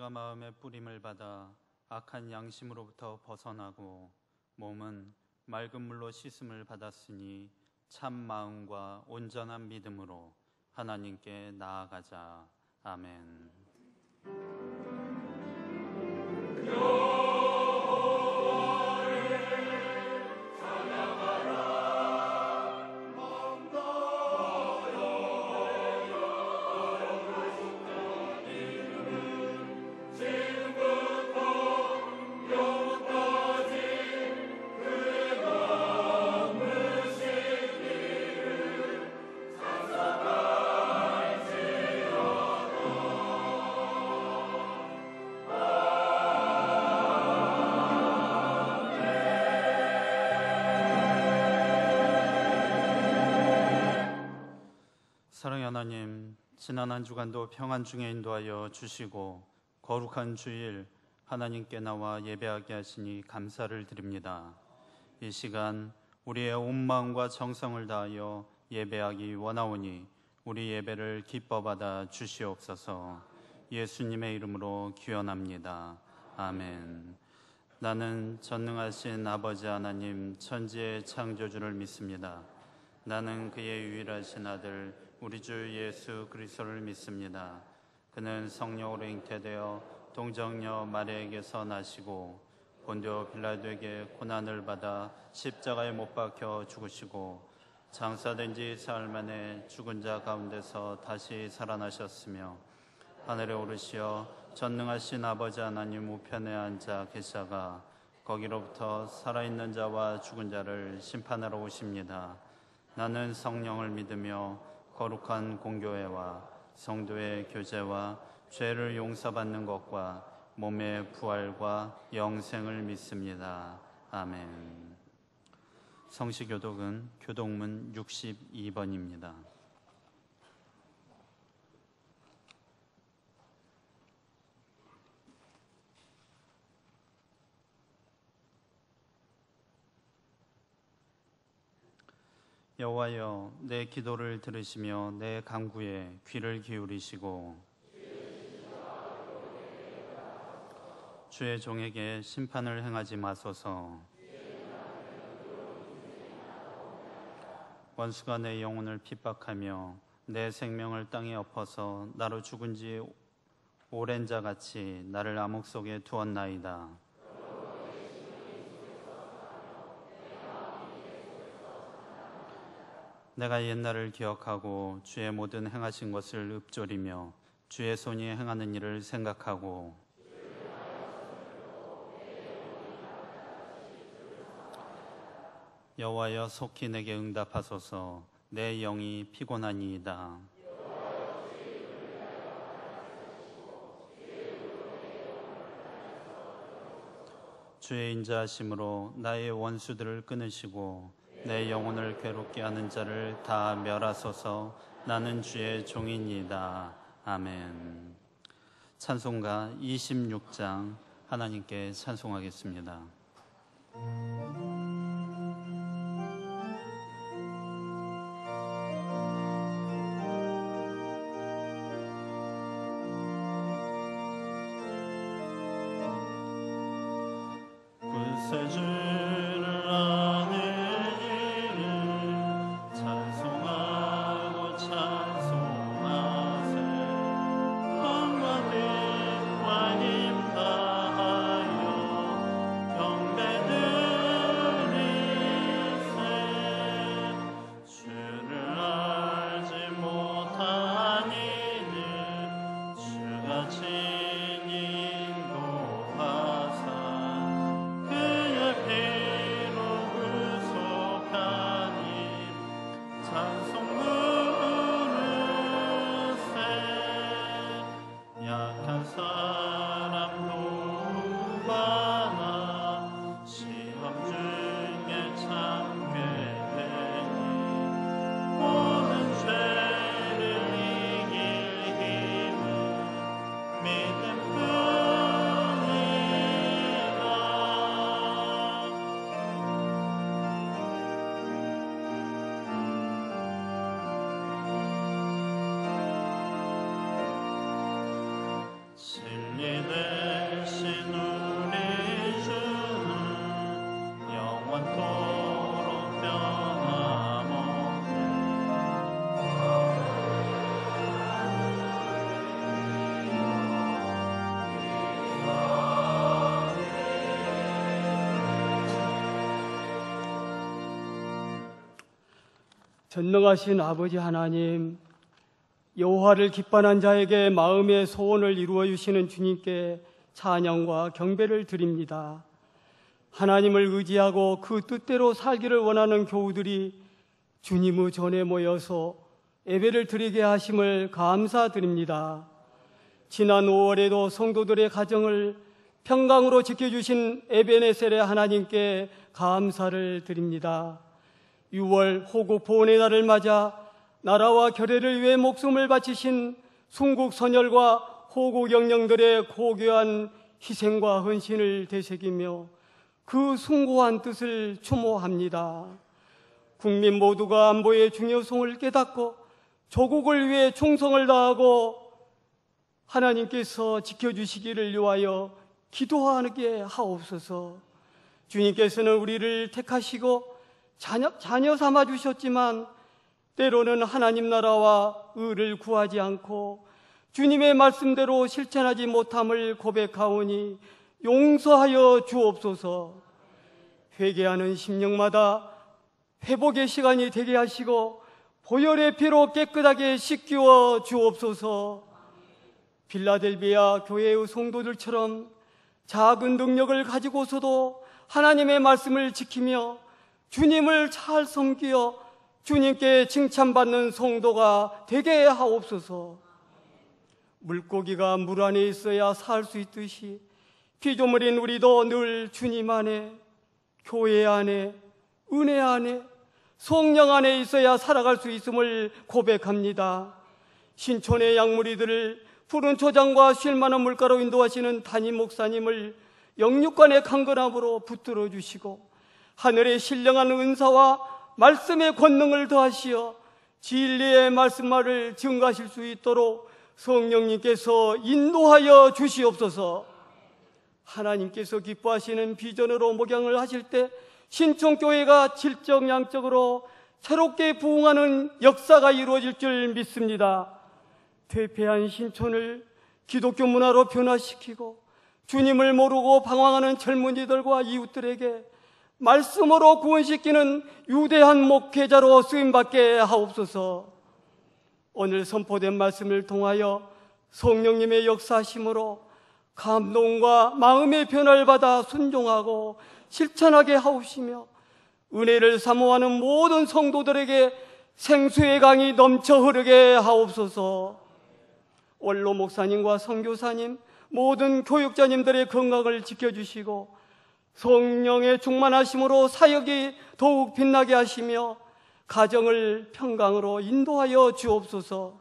우리가 마음의 뿌림을 받아 악한 양심으로부터 벗어나고 몸은 맑은 물로 씻음을 받았으니 참 마음과 온전한 믿음으로 하나님께 나아가자. 아멘. 사랑의 하나님, 지난 한 주간도 평안 중에 인도하여 주시고 거룩한 주일 하나님께 나와 예배하게 하시니 감사를 드립니다. 이 시간 우리의 온 마음과 정성을 다하여 예배하기 원하오니 우리 예배를 기뻐 받아 주시옵소서. 예수님의 이름으로 기원합니다. 아멘. 나는 전능하신 아버지 하나님 천지의 창조주를 믿습니다. 나는 그의 유일하신 아들 우리 주 예수 그리스도를 믿습니다. 그는 성령으로 잉태되어 동정녀 마리아에게서 나시고 본디오 빌라도에게 고난을 받아 십자가에 못 박혀 죽으시고 장사된 지 사흘 만에 죽은 자 가운데서 다시 살아나셨으며 하늘에 오르시어 전능하신 아버지 하나님 우편에 앉아 계시다가 거기로부터 살아있는 자와 죽은 자를 심판하러 오십니다. 나는 성령을 믿으며 거룩한 공교회와 성도의 교제와 죄를 용서받는 것과 몸의 부활과 영생을 믿습니다. 아멘. 성시교독은 교독문 62번입니다. 여호와여, 내 기도를 들으시며 내 간구에 귀를 기울이시고 주의 종에게 심판을 행하지 마소서. 원수가 내 영혼을 핍박하며 내 생명을 땅에 엎어서 나로 죽은 지 오랜 자같이 나를 암흑 속에 두었나이다. 내가 옛날을 기억하고 주의 모든 행하신 것을 읊조리며 주의 손이 행하는 일을 생각하고 여호와여, 속히 내게 응답하소서. 내 영이 피곤하니이다. 주의 인자하심으로 나의 원수들을 끊으시고 내 영혼을 괴롭게 하는 자를 다 멸하소서. 나는 주의 종이니이다. 아멘. 찬송가 26장 하나님께 찬송하겠습니다. 그의 전능하신 아버지 하나님, 여호와를 기뻐하는 자에게 마음의 소원을 이루어 주시는 주님께 찬양과 경배를 드립니다. 하나님을 의지하고 그 뜻대로 살기를 원하는 교우들이 주님의 전에 모여서 예배를 드리게 하심을 감사드립니다. 지난 5월에도 성도들의 가정을 평강으로 지켜주신 에베네셀의 하나님께 감사를 드립니다. 6월 호국 보훈의 날을 맞아 나라와 결의를 위해 목숨을 바치신 순국 선열과 호국 영령들의 고귀한 희생과 헌신을 되새기며 그 숭고한 뜻을 추모합니다. 국민 모두가 안보의 중요성을 깨닫고 조국을 위해 충성을 다하고 하나님께서 지켜주시기를 위하여 기도하게 하옵소서. 주님께서는 우리를 택하시고 자녀 삼아 주셨지만 때로는 하나님 나라와 의를 구하지 않고 주님의 말씀대로 실천하지 못함을 고백하오니 용서하여 주옵소서. 회개하는 심령마다 회복의 시간이 되게 하시고 보혈의 피로 깨끗하게 씻기워 주옵소서. 빌라델비아 교회의 성도들처럼 작은 능력을 가지고서도 하나님의 말씀을 지키며 주님을 잘 섬기어 주님께 칭찬받는 성도가 되게 하옵소서. 물고기가 물 안에 있어야 살 수 있듯이 피조물인 우리도 늘 주님 안에, 교회 안에, 은혜 안에, 성령 안에 있어야 살아갈 수 있음을 고백합니다. 신촌의 양무리들을 푸른 초장과 쉴 만한 물가로 인도하시는 담임 목사님을 영육간의 강건함으로 붙들어 주시고 하늘의 신령한 은사와 말씀의 권능을 더하시어 진리의 말씀만을 증거하실 수 있도록 성령님께서 인도하여 주시옵소서. 하나님께서 기뻐하시는 비전으로 목양을 하실 때 신촌교회가 질적양적으로 새롭게 부흥하는 역사가 이루어질 줄 믿습니다. 퇴폐한 신촌을 기독교 문화로 변화시키고 주님을 모르고 방황하는 젊은이들과 이웃들에게 말씀으로 구원시키는 유대한 목회자로 쓰임받게 하옵소서. 오늘 선포된 말씀을 통하여 성령님의 역사하심으로 감동과 마음의 변화를 받아 순종하고 실천하게 하옵시며 은혜를 사모하는 모든 성도들에게 생수의 강이 넘쳐 흐르게 하옵소서. 원로 목사님과 선교사님, 모든 교육자님들의 건강을 지켜주시고 성령의 충만하심으로 사역이 더욱 빛나게 하시며 가정을 평강으로 인도하여 주옵소서.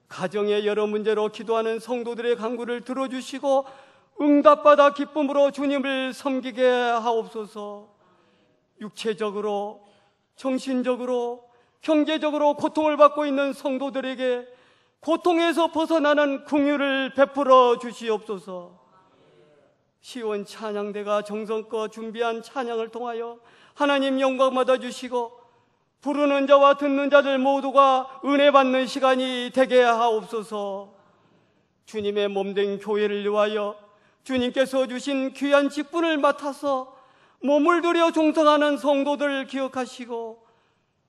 가정의 여러 문제로 기도하는 성도들의 간구를 들어주시고 응답받아 기쁨으로 주님을 섬기게 하옵소서. 육체적으로, 정신적으로, 경제적으로 고통을 받고 있는 성도들에게 고통에서 벗어나는 긍휼을 베풀어 주시옵소서. 시온 찬양대가 정성껏 준비한 찬양을 통하여 하나님 영광 받아주시고 부르는 자와 듣는 자들 모두가 은혜 받는 시간이 되게 하옵소서. 주님의 몸된 교회를 위하여 주님께서 주신 귀한 직분을 맡아서 몸을 들여 종성하는 성도들을 기억하시고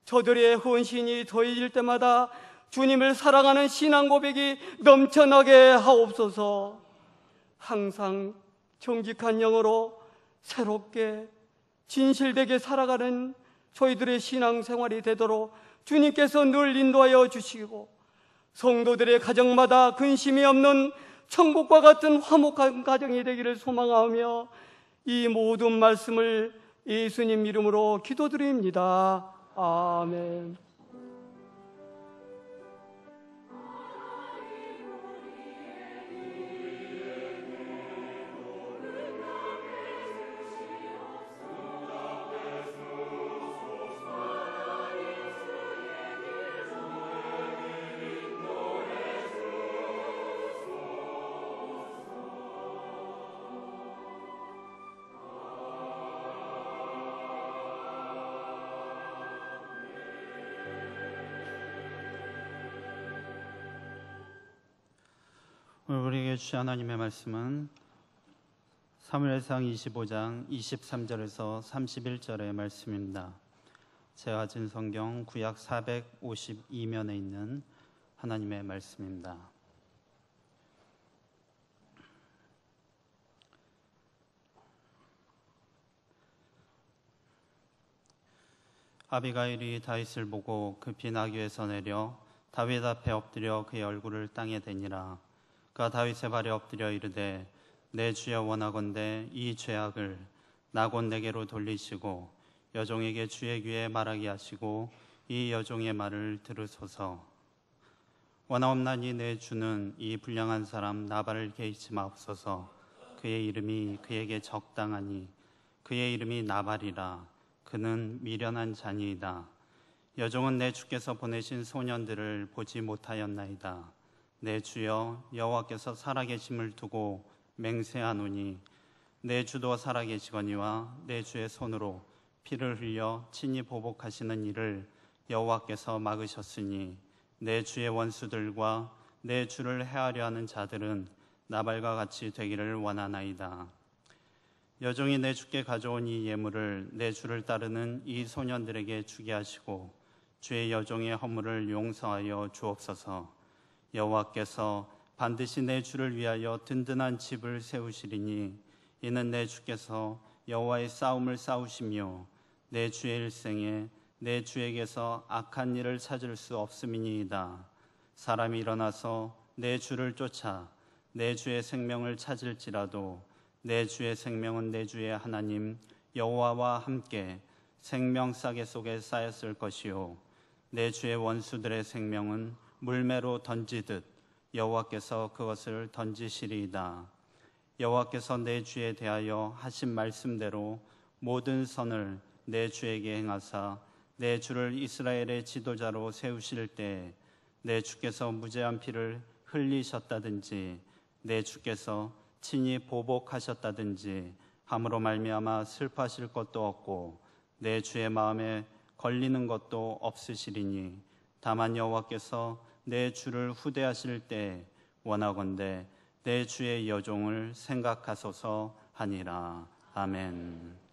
저들의 헌신이 더해질 때마다 주님을 사랑하는 신앙 고백이 넘쳐나게 하옵소서. 항상 정직한 영으로 새롭게 진실되게 살아가는 저희들의 신앙생활이 되도록 주님께서 늘 인도하여 주시고 성도들의 가정마다 근심이 없는 천국과 같은 화목한 가정이 되기를 소망하며 이 모든 말씀을 예수님 이름으로 기도드립니다. 아멘. 오늘 우리에게 주신 하나님의 말씀은 사무엘상 25장 23절에서 31절의 말씀입니다. 제가 가진 성경 구약 452면에 있는 하나님의 말씀입니다. 아비가일이 다윗을 보고 급히 나귀에서 내려 다윗 앞에 엎드려 그의 얼굴을 땅에 대니라. 그가 다윗의 발에 엎드려 이르되 내 주여 원하건대 이 죄악을 나 곧 내게로 돌리시고 여종에게 주의 귀에 말하게 하시고 이 여종의 말을 들으소서. 원하옵나니 내 주는 이 불량한 사람 나발을 개의치 마옵소서. 그의 이름이 그에게 적당하니 그의 이름이 나발이라. 그는 미련한 자니이다. 여종은 내 주께서 보내신 소년들을 보지 못하였나이다. 내 주여 여호와께서 살아계심을 두고 맹세하노니 내 주도 살아계시거니와 내 주의 손으로 피를 흘려 친히 보복하시는 일을 여호와께서 막으셨으니 내 주의 원수들과 내 주를 해하려 하는 자들은 나발과 같이 되기를 원하나이다. 여종이 내 주께 가져온 이 예물을 내 주를 따르는 이 소년들에게 주게 하시고 주의 여종의 허물을 용서하여 주옵소서. 여호와께서 반드시 내 주를 위하여 든든한 집을 세우시리니 이는 내 주께서 여호와의 싸움을 싸우시며 내 주의 일생에 내 주에게서 악한 일을 찾을 수 없음이니이다. 사람이 일어나서 내 주를 쫓아 내 주의 생명을 찾을지라도 내 주의 생명은 내 주의 하나님 여호와와 함께 생명싸개 속에 쌓였을 것이요 내 주의 원수들의 생명은 물매로 던지듯 여호와께서 그것을 던지시리이다. 여호와께서 내 주에 대하여 하신 말씀대로 모든 선을 내 주에게 행하사 내 주를 이스라엘의 지도자로 세우실 때 내 주께서 무죄한 피를 흘리셨다든지 내 주께서 친히 보복하셨다든지 함으로 말미암아 슬퍼하실 것도 없고 내 주의 마음에 걸리는 것도 없으시리니 다만 여호와께서 내 주를 후대하실 때 원하건대 내 주의 여종을 생각하소서 하니라. 아멘.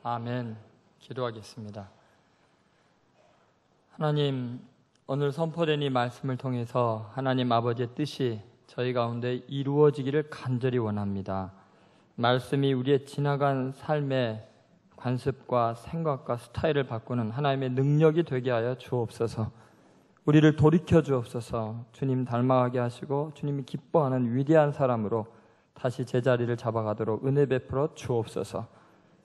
아멘. 기도하겠습니다. 하나님, 오늘 선포된 이 말씀을 통해서 하나님 아버지의 뜻이 저희 가운데 이루어지기를 간절히 원합니다. 말씀이 우리의 지나간 삶의 관습과 생각과 스타일을 바꾸는 하나님의 능력이 되게 하여 주옵소서. 우리를 돌이켜 주옵소서. 주님 닮아가게 하시고 주님이 기뻐하는 위대한 사람으로 다시 제자리를 잡아가도록 은혜 베풀어 주옵소서.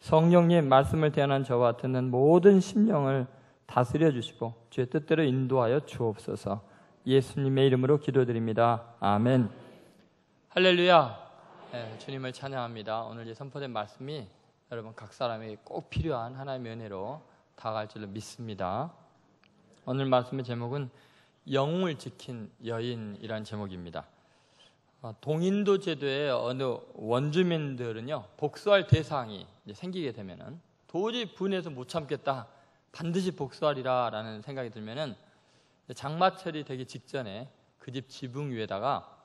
성령님, 말씀을 대하는 저와 듣는 모든 심령을 다스려 주시고 주의 뜻대로 인도하여 주옵소서. 예수님의 이름으로 기도드립니다. 아멘. 할렐루야. 네, 주님을 찬양합니다. 오늘 이 선포된 말씀이 여러분 각 사람에게 꼭 필요한 하나님의 은혜로 다가갈 줄로 믿습니다. 오늘 말씀의 제목은 영웅을 지킨 여인이라는 제목입니다. 동인도 제도의 어느 원주민들은요, 복수할 대상이 이제 생기게 되면은 도저히 분해서 못 참겠다, 반드시 복수하리라 라는 생각이 들면은 장마철이 되기 직전에 그 집 지붕 위에다가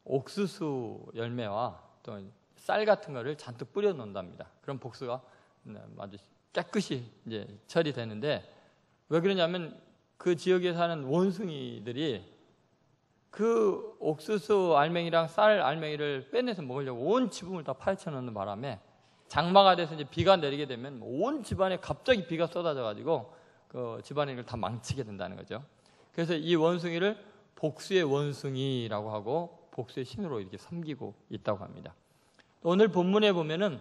옥수수 열매와 또 쌀 같은 거를 잔뜩 뿌려 놓는답니다. 그럼 복수가 아주 깨끗이 이제 처리되는데, 왜 그러냐면 그 지역에 사는 원숭이들이 그 옥수수 알맹이랑 쌀 알맹이를 빼내서 먹으려고 온 지붕을 다 파헤쳐 놓는 바람에 장마가 돼서 이제 비가 내리게 되면 온 집안에 갑자기 비가 쏟아져 가지고 그 집안의 일을 다 망치게 된다는 거죠. 그래서 이 원숭이를 복수의 원숭이라고 하고 복수의 신으로 이렇게 섬기고 있다고 합니다. 오늘 본문에 보면은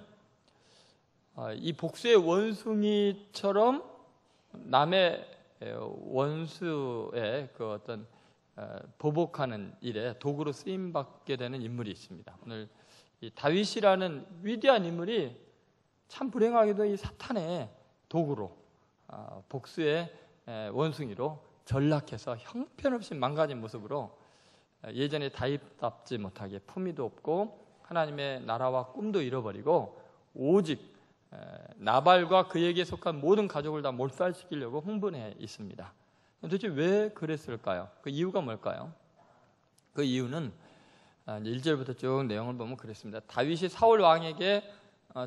이 복수의 원숭이처럼 남의 원수의 그 어떤 보복하는 일에 도구로 쓰임 받게 되는 인물이 있습니다. 오늘 이 다윗이라는 위대한 인물이 참 불행하게도 이 사탄의 도구로 복수의 원숭이로 전락해서 형편없이 망가진 모습으로 예전에 다윗답지 못하게 품위도 없고 하나님의 나라와 꿈도 잃어버리고 오직 나발과 그에게 속한 모든 가족을 다 몰살시키려고 흥분해 있습니다. 도대체 왜 그랬을까요? 그 이유가 뭘까요? 그 이유는 1절부터 쭉 내용을 보면 그랬습니다. 다윗이 사울 왕에게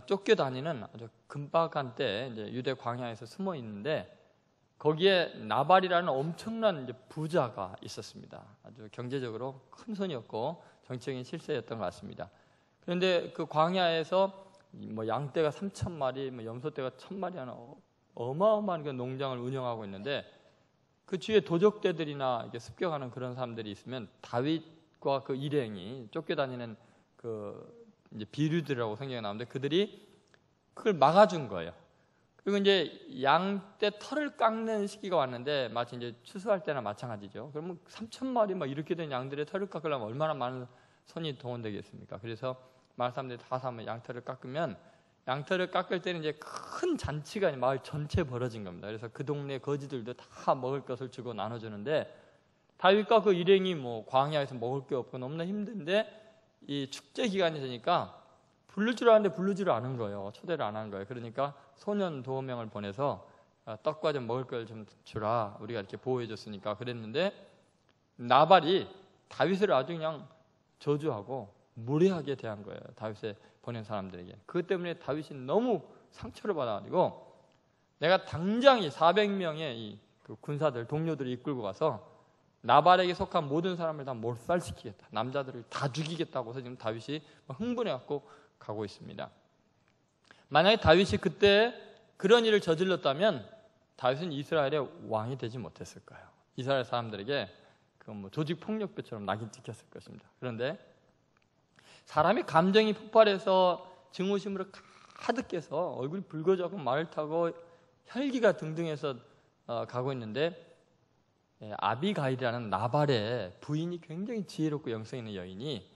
쫓겨다니는 아주 금박한 때 이제 유대 광야에서 숨어 있는데, 거기에 나발이라는 엄청난 이제 부자가 있었습니다. 아주 경제적으로 큰 손이었고 정치적인 실세였던 것 같습니다. 그런데 그 광야에서 뭐 양떼가 3,000마리, 뭐 염소떼가 1,000마리 하는 어마어마한 그 농장을 운영하고 있는데, 그 주위에 도적대들이나 이렇게 습격하는 그런 사람들이 있으면 다윗과 그 일행이 쫓겨다니는 그 이제 비류들이라고 성경에 나오는데 그들이 그걸 막아준 거예요. 그리고 이제 양떼 털을 깎는 시기가 왔는데 마치 이제 추수할 때나 마찬가지죠. 그러면 3,000마리 막 이렇게 된 양들의 털을 깎으려면 얼마나 많은 손이 동원되겠습니까? 그래서 마을 사람들이 다 사면 양털을 깎으면, 양털을 깎을 때는 이제 큰 잔치가 마을 전체에 벌어진 겁니다. 그래서 그 동네 거지들도 다 먹을 것을 주고 나눠주는데, 다윗과 그 일행이 뭐 광야에서 먹을 게 없고 너무나 힘든데 이 축제 기간이 되니까 부를 줄 아는데 부르지를 않은 거예요. 초대를 안 한 거예요. 그러니까 소년 도우명을 보내서 떡과 좀 먹을 걸 좀 주라, 우리가 이렇게 보호해 줬으니까 그랬는데, 나발이 다윗을 아주 그냥 저주하고 무례하게 대한 거예요. 다윗에 보낸 사람들에게. 그것 때문에 다윗이 너무 상처를 받아가지고 내가 당장 이 400명의 이 그 군사들, 동료들을 이끌고 가서 나발에게 속한 모든 사람을 다 몰살시키겠다, 남자들을 다 죽이겠다고 해서 지금 다윗이 흥분해갖고 가고 있습니다. 만약에 다윗이 그때 그런 일을 저질렀다면 다윗은 이스라엘의 왕이 되지 못했을까요? 이스라엘 사람들에게 그 뭐 조직 폭력배처럼 낙인 찍혔을 것입니다. 그런데 사람이 감정이 폭발해서 증오심으로 가득해서 얼굴이 붉어져고 말을 타고 혈기가 등등해서 가고 있는데, 아비가일이라는 나발의 부인이 굉장히 지혜롭고 영성 있는 여인이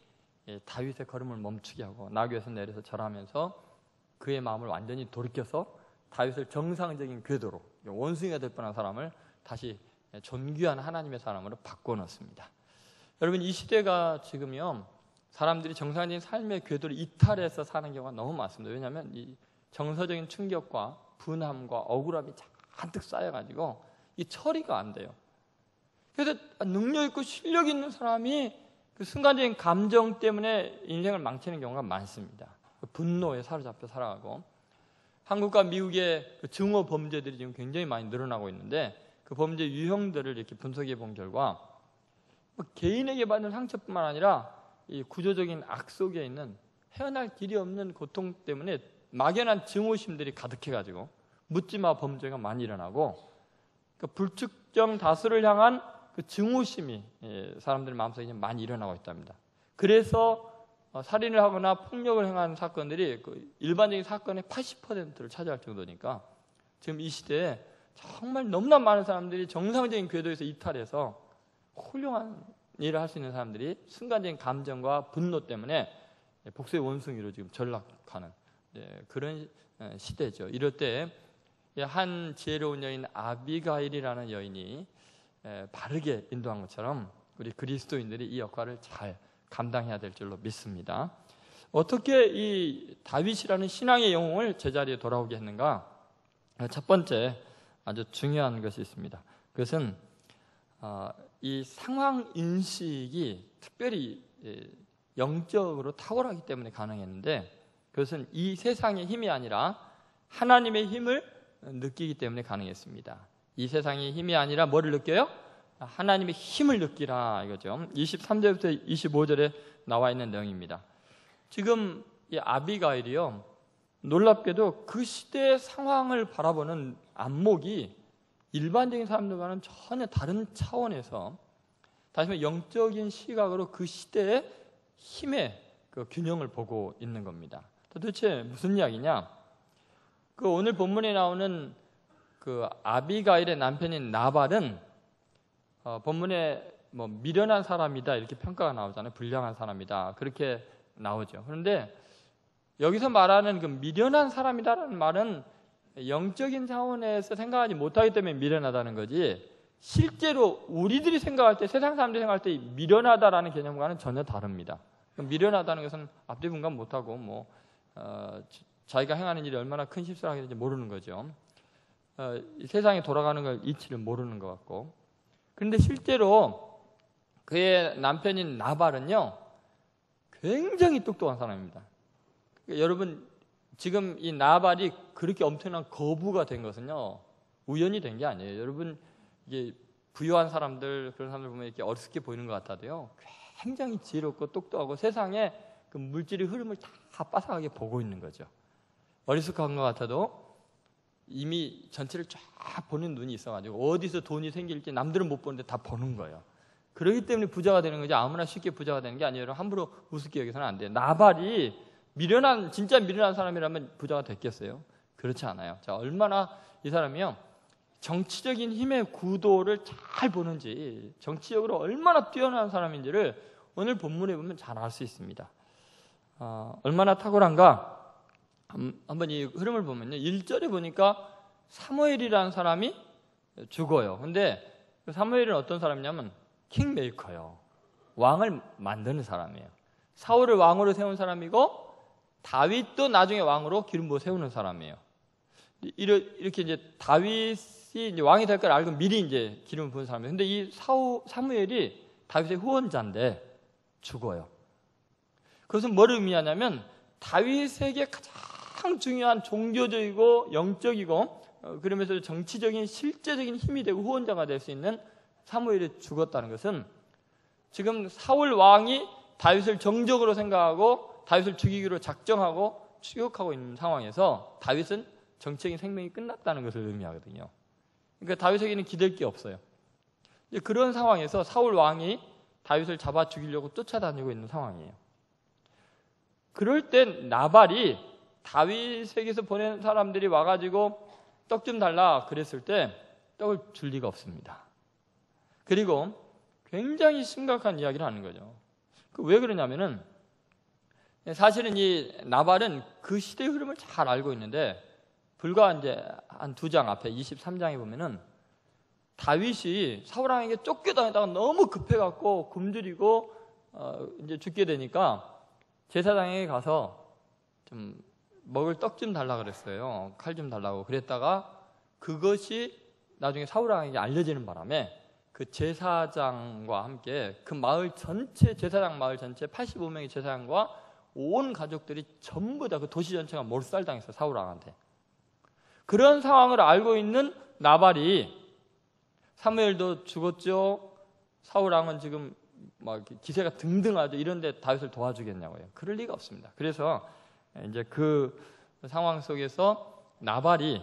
다윗의 걸음을 멈추게 하고 나귀에서 내려서 절하면서 그의 마음을 완전히 돌이켜서 다윗을 정상적인 궤도로, 원숭이가 될 뻔한 사람을 다시 존귀한 하나님의 사람으로 바꿔놓습니다. 여러분, 이 시대가 지금요, 사람들이 정상적인 삶의 궤도를 이탈해서 사는 경우가 너무 많습니다. 왜냐하면 이 정서적인 충격과 분함과 억울함이 잔뜩 쌓여가지고 이 처리가 안 돼요. 그래서 능력 있고 실력 있는 사람이 그 순간적인 감정 때문에 인생을 망치는 경우가 많습니다. 분노에 사로잡혀 살아가고. 한국과 미국의 그 증오 범죄들이 지금 굉장히 많이 늘어나고 있는데 그 범죄 유형들을 이렇게 분석해 본 결과 개인에게 받는 상처뿐만 아니라 이 구조적인 악 속에 있는 헤어날 길이 없는 고통 때문에 막연한 증오심들이 가득해가지고 묻지마 범죄가 많이 일어나고 그 불특정 다수를 향한 그 증오심이 사람들 마음속에 많이 일어나고 있답니다. 그래서 살인을 하거나 폭력을 행하는 사건들이 그 일반적인 사건의 80%를 차지할 정도니까 지금 이 시대에 정말 너무나 많은 사람들이 정상적인 궤도에서 이탈해서 훌륭한 일을 할 수 있는 사람들이 순간적인 감정과 분노 때문에 복수의 원숭이로 지금 전락하는 그런 시대죠. 이럴 때 한 지혜로운 여인 아비가일이라는 여인이 바르게 인도한 것처럼 우리 그리스도인들이 이 역할을 잘 감당해야 될 줄로 믿습니다. 어떻게 이 다윗이라는 신앙의 영웅을 제자리에 돌아오게 했는가? 첫 번째 아주 중요한 것이 있습니다. 그것은 이 상황 인식이 특별히 영적으로 탁월하기 때문에 가능했는데 그것은 이 세상의 힘이 아니라 하나님의 힘을 느끼기 때문에 가능했습니다. 이 세상의 힘이 아니라 뭐를 느껴요? 하나님의 힘을 느끼라 이거죠. 23절부터 25절에 나와 있는 내용입니다. 지금 이 아비가일이요, 놀랍게도 그 시대의 상황을 바라보는 안목이 일반적인 사람들과는 전혀 다른 차원에서 다시 말해 영적인 시각으로 그 시대의 힘의 그 균형을 보고 있는 겁니다. 도대체 무슨 이야기냐? 그 오늘 본문에 나오는 그 아비가일의 남편인 나발은 본문에 뭐 미련한 사람이다 이렇게 평가가 나오잖아요. 불량한 사람이다 그렇게 나오죠. 그런데 여기서 말하는 그 미련한 사람이다라는 말은 영적인 차원에서 생각하지 못하기 때문에 미련하다는 거지, 실제로 우리들이 생각할 때, 세상 사람들이 생각할 때 미련하다라는 개념과는 전혀 다릅니다. 미련하다는 것은 앞뒤 분간 못하고 자기가 행하는 일이 얼마나 큰 실수를 하게 되는지 모르는 거죠. 세상이 돌아가는 걸 이치를 모르는 것 같고. 그런데 실제로 그의 남편인 나발은요 굉장히 똑똑한 사람입니다. 그러니까 여러분, 지금 이 나발이 그렇게 엄청난 거부가 된 것은요 우연히 된 게 아니에요. 여러분, 이게 부유한 사람들, 그런 사람들 보면 이렇게 어리석게 보이는 것 같아도요 굉장히 지혜롭고 똑똑하고 세상에 그 물질의 흐름을 다 빠삭하게 보고 있는 거죠. 어리석한 것 같아도 이미 전체를 쫙 보는 눈이 있어가지고 어디서 돈이 생길지 남들은 못 보는데 다 보는 거예요. 그렇기 때문에 부자가 되는 거지, 아무나 쉽게 부자가 되는 게 아니에요. 함부로 우습게 여기서는 안 돼요. 나발이 진짜 미련한 사람이라면 부자가 됐겠어요? 그렇지 않아요. 자, 얼마나 이 사람이요 정치적인 힘의 구도를 잘 보는지, 정치적으로 얼마나 뛰어난 사람인지를 오늘 본문에 보면 잘 알 수 있습니다. 얼마나 탁월한가? 한번 이 흐름을 보면요, 1절에 보니까 사무엘이라는 사람이 죽어요. 근데 그 사무엘은 어떤 사람이냐면 킹메이커예요. 왕을 만드는 사람이에요. 사울을 왕으로 세운 사람이고 다윗도 나중에 왕으로 기름 부어 세우는 사람이에요. 이렇게 이제 다윗이 이제 왕이 될 걸 알고 미리 이제 기름을 부은 사람이에요. 근데 이 사무엘이 다윗의 후원자인데 죽어요. 그것은 뭘 의미하냐면 다윗에게 가장 중요한 종교적이고 영적이고 그러면서 정치적인 실제적인 힘이 되고 후원자가 될 수 있는 사무엘이 죽었다는 것은 지금 사울 왕이 다윗을 정적으로 생각하고 다윗을 죽이기로 작정하고 추격하고 있는 상황에서 다윗은 정치적인 생명이 끝났다는 것을 의미하거든요. 그러니까 다윗에게는 기댈 게 없어요. 그런 상황에서 사울 왕이 다윗을 잡아 죽이려고 쫓아다니고 있는 상황이에요. 그럴 땐 나발이 다윗에게서 보낸 사람들이 와가지고 떡 좀 달라 그랬을 때 떡을 줄 리가 없습니다. 그리고 굉장히 심각한 이야기를 하는 거죠. 왜 그러냐면은 사실은 이 나발은 그 시대의 흐름을 잘 알고 있는데 불과 이제 한 2장 앞에 23장에 보면은 다윗이 사울 왕에게 쫓겨다니다가 너무 급해갖고 굶주리고 이제 죽게 되니까 제사장에게 가서 좀 먹을 떡 좀 달라 그랬어요. 칼 좀 달라고 그랬다가 그것이 나중에 사울 왕에게 알려지는 바람에 그 제사장과 함께 그 마을 전체, 제사장 마을 전체 85명의 제사장과 온 가족들이 전부 다 그 도시 전체가 몰살당했어요. 사울 왕한테. 그런 상황을 알고 있는 나발이 사무엘도 죽었죠. 사울 왕은 지금 막 기세가 등등하죠. 이런데 다윗을 도와주겠냐고요. 그럴 리가 없습니다. 그래서 이제 그 상황 속에서 나발이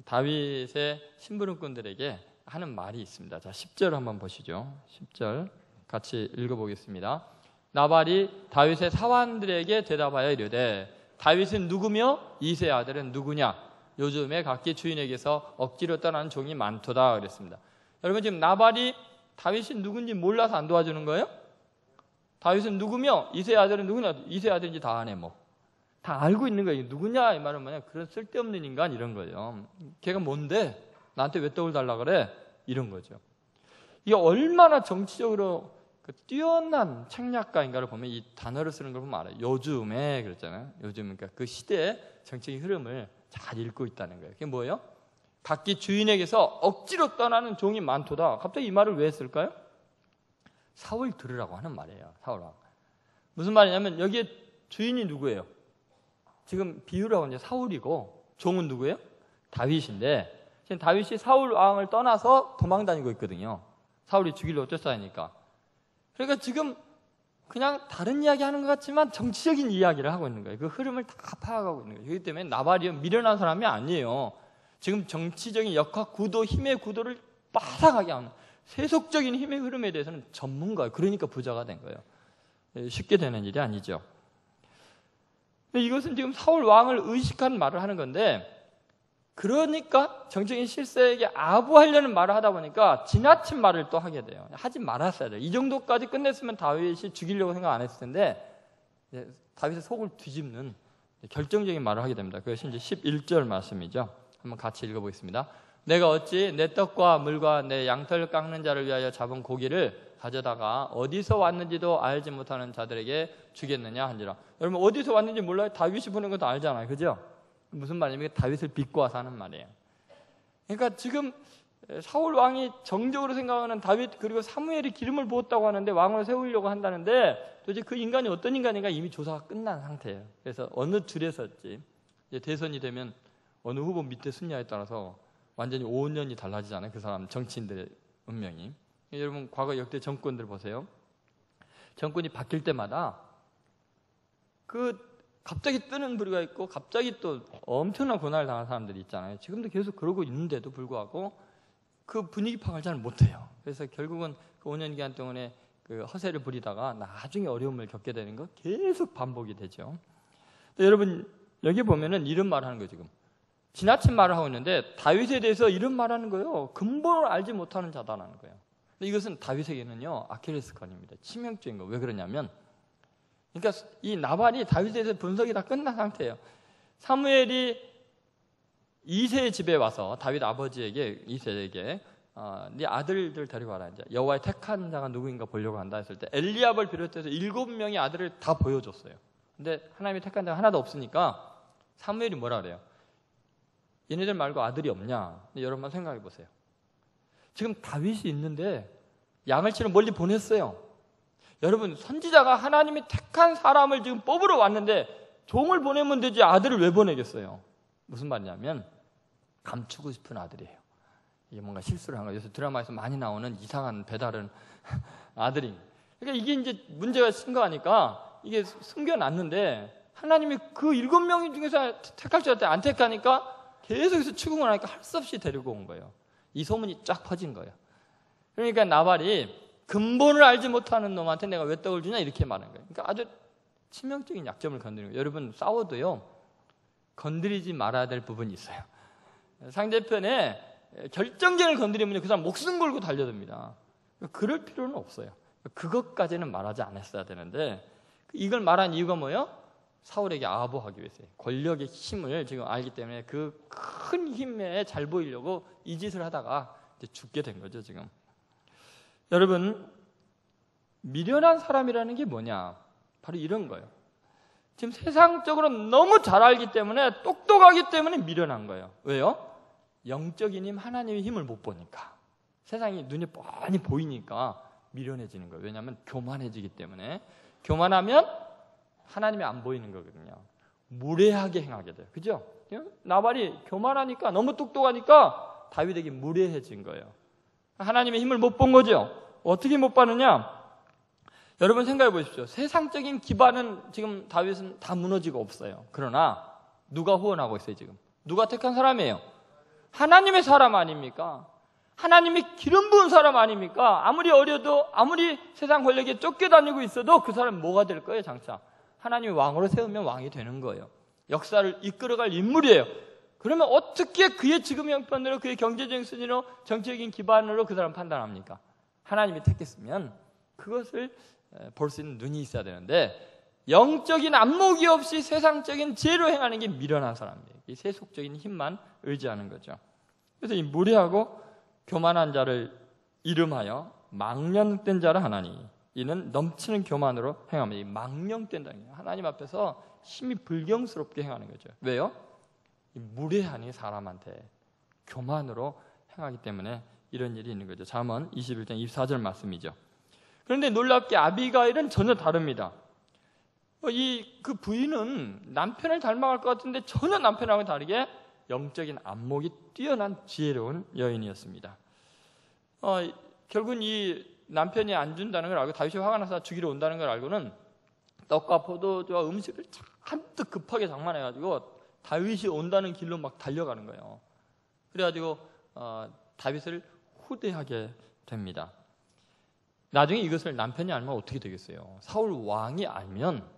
다윗의 심부름꾼들에게 하는 말이 있습니다. 자, 10절 한번 보시죠. 10절 같이 읽어보겠습니다. 나발이 다윗의 사환들에게 대답하여 이르되 다윗은 누구며 이새의 아들은 누구냐? 요즘에 각기 주인에게서 억지로 떠나는 종이 많도다 그랬습니다. 여러분, 지금 나발이 다윗이 누군지 몰라서 안 도와주는 거예요? 다윗은 누구며 이새의 아들은 누구냐? 이새의 아들인지 다 아네 뭐. 다 알고 있는 거예요. 누구냐 이 말은 뭐냐? 그런 쓸데없는 인간 이런 거예요. 걔가 뭔데? 나한테 왜 떡을 달라 그래? 이런 거죠. 이게 얼마나 정치적으로 뛰어난 책략가인가를 보면 이 단어를 쓰는 걸 보면 알아요. 요즘에 그랬잖아요. 요즘 그러니까 그 시대의 정치적인 흐름을 잘 읽고 있다는 거예요. 그게 뭐예요? 각기 주인에게서 억지로 떠나는 종이 많도다. 갑자기 이 말을 왜 했을까요? 사울 들으라고 하는 말이에요. 사울 왕. 무슨 말이냐면 여기에 주인이 누구예요? 지금 비유라고 이제 사울이고 종은 누구예요? 다윗인데 지금 다윗이 사울 왕을 떠나서 도망 다니고 있거든요. 사울이 죽이려고 쫓아다니니까. 그러니까 지금 그냥 다른 이야기 하는 것 같지만 정치적인 이야기를 하고 있는 거예요. 그 흐름을 다 파악하고 있는 거예요. 그렇기 때문에 나발이 미련한 사람이 아니에요. 지금 정치적인 역학 구도, 힘의 구도를 빠삭하게 하는 세속적인 힘의 흐름에 대해서는 전문가예요. 그러니까 부자가 된 거예요. 쉽게 되는 일이 아니죠. 근데 이것은 지금 사울 왕을 의식한 말을 하는 건데 그러니까 정적인 실세에게 아부하려는 말을 하다 보니까 지나친 말을 또 하게 돼요. 하지 말았어야 돼요. 이 정도까지 끝냈으면 다윗이 죽이려고 생각 안 했을 텐데 다윗의 속을 뒤집는 결정적인 말을 하게 됩니다. 그것이 이제 11절 말씀이죠. 한번 같이 읽어보겠습니다. 내가 어찌 내 떡과 물과 내 양털 깎는 자를 위하여 잡은 고기를 가져다가 어디서 왔는지도 알지 못하는 자들에게 주겠느냐 한지라. 여러분 어디서 왔는지 몰라요? 다윗이 보낸 것도 알잖아요. 그죠? 무슨 말이냐면 다윗을 빚고 와서 하는 말이에요. 그러니까 지금 사울 왕이 정적으로 생각하는 다윗 그리고 사무엘이 기름을 부었다고 하는데 왕을 세우려고 한다는데 도대체 그 인간이 어떤 인간인가 이미 조사가 끝난 상태예요. 그래서 어느 줄에 섰지 이제 대선이 되면 어느 후보 밑에 섰냐에 따라서 완전히 5년이 달라지잖아요. 그 사람 정치인들의 운명이. 여러분 과거 역대 정권들 보세요. 정권이 바뀔 때마다 그 갑자기 뜨는 부류가 있고 갑자기 또 엄청난 고난을 당한 사람들이 있잖아요. 지금도 계속 그러고 있는데도 불구하고 그 분위기 파악을 잘 못해요. 그래서 결국은 그 5년 기간 동안에 그 허세를 부리다가 나중에 어려움을 겪게 되는 거 계속 반복이 되죠. 여러분 여기 보면은 이런 말을 하는 거예요. 지금 지나친 말을 하고 있는데 다윗에 대해서 이런 말하는 거예요. 근본을 알지 못하는 자다라는 거예요. 근데 이것은 다윗에게는요 아킬레스건입니다. 치명적인 거. 왜 그러냐면 그러니까 이 나발이 다윗에 대해서 분석이 다 끝난 상태예요. 사무엘이 이새의 집에 와서 다윗 아버지에게 이새에게 네 아들들 데리고 와라. 이제 여호와의 택한 자가 누구인가 보려고 한다 했을 때 엘리압을 비롯해서 7명의 아들을 다 보여줬어요. 근데 하나님이 택한 자가 하나도 없으니까 사무엘이 뭐라 그래요? 얘네들 말고 아들이 없냐? 근데 여러분 생각해 보세요. 지금 다윗이 있는데 양을 치러 멀리 보냈어요. 여러분 선지자가 하나님이 택한 사람을 지금 뽑으러 왔는데 종을 보내면 되지 아들을 왜 보내겠어요? 무슨 말이냐면 감추고 싶은 아들이에요. 이게 뭔가 실수를 한 거예요. 그래서 드라마에서 많이 나오는 이상한 배다른 아들이. 그러니까 이게 이제 문제가 심각하니까 이게 숨겨놨는데 하나님이 그 7명 중에서 택할 줄 알았는데 안 택하니까 계속해서 추궁을 하니까 할 수 없이 데리고 온 거예요. 이 소문이 쫙 퍼진 거예요. 그러니까 나발이 근본을 알지 못하는 놈한테 내가 왜 떡을 주냐 이렇게 말하는 거예요. 그러니까 아주 치명적인 약점을 건드리는 거예요. 여러분 싸워도요 건드리지 말아야 될 부분이 있어요. 상대편에 결정적인 건드리면 그 사람 목숨 걸고 달려듭니다. 그럴 필요는 없어요. 그것까지는 말하지 않았어야 되는데 이걸 말한 이유가 뭐예요? 사울에게 아부하기 위해서요. 권력의 힘을 지금 알기 때문에 그 큰 힘에 잘 보이려고 이 짓을 하다가 이제 죽게 된 거죠 지금. 여러분 미련한 사람이라는 게 뭐냐? 바로 이런 거예요. 지금 세상적으로 너무 잘 알기 때문에 똑똑하기 때문에 미련한 거예요. 왜요? 영적인 힘, 하나님의 힘을 못 보니까. 세상이 눈에 뻔히 보이니까 미련해지는 거예요. 왜냐하면 교만해지기 때문에. 교만하면 하나님이 안 보이는 거거든요. 무례하게 행하게 돼요. 그죠? 나발이 교만하니까, 너무 똑똑하니까 다윗에게 무례해진 거예요. 하나님의 힘을 못 본 거죠. 어떻게 못 봤느냐? 여러분 생각해 보십시오. 세상적인 기반은 지금 다윗은 다 무너지고 없어요. 그러나 누가 후원하고 있어요 지금? 누가 택한 사람이에요? 하나님의 사람 아닙니까? 하나님이 기름 부은 사람 아닙니까? 아무리 어려도, 아무리 세상 권력에 쫓겨다니고 있어도 그 사람은 뭐가 될 거예요 장차? 하나님이 왕으로 세우면 왕이 되는 거예요. 역사를 이끌어갈 인물이에요. 그러면 어떻게 그의 지금의 형편으로, 그의 경제적인 수준으로, 정치적인 기반으로 그 사람 판단합니까? 하나님이 택했으면 그것을 볼 수 있는 눈이 있어야 되는데, 영적인 안목이 없이 세상적인 지혜로 행하는 게 미련한 사람이에요. 이 세속적인 힘만 의지하는 거죠. 그래서 이 무례하고 교만한 자를 이름하여 망령된 자를 하나니 이는 넘치는 교만으로 행합니다. 이 망령된다는 게 하나님 앞에서 심히 불경스럽게 행하는 거죠. 왜요? 이 무례하니 사람한테 교만으로 행하기 때문에 이런 일이 있는 거죠. 잠언 21장 24절 말씀이죠. 그런데 놀랍게 아비가일은 전혀 다릅니다. 그 부인은 남편을 닮아갈 것 같은데 전혀 남편하고 다르게 영적인 안목이 뛰어난 지혜로운 여인이었습니다. 결국은 이 남편이 안 준다는 걸 알고 다윗이 화가 나서 죽이러 온다는 걸 알고는 떡과 포도주와 음식을 잔뜩 급하게 장만해가지고 다윗이 온다는 길로 막 달려가는 거예요. 그래가지고 다윗을 후대하게 됩니다. 나중에 이것을 남편이 알면 어떻게 되겠어요? 사울 왕이 알면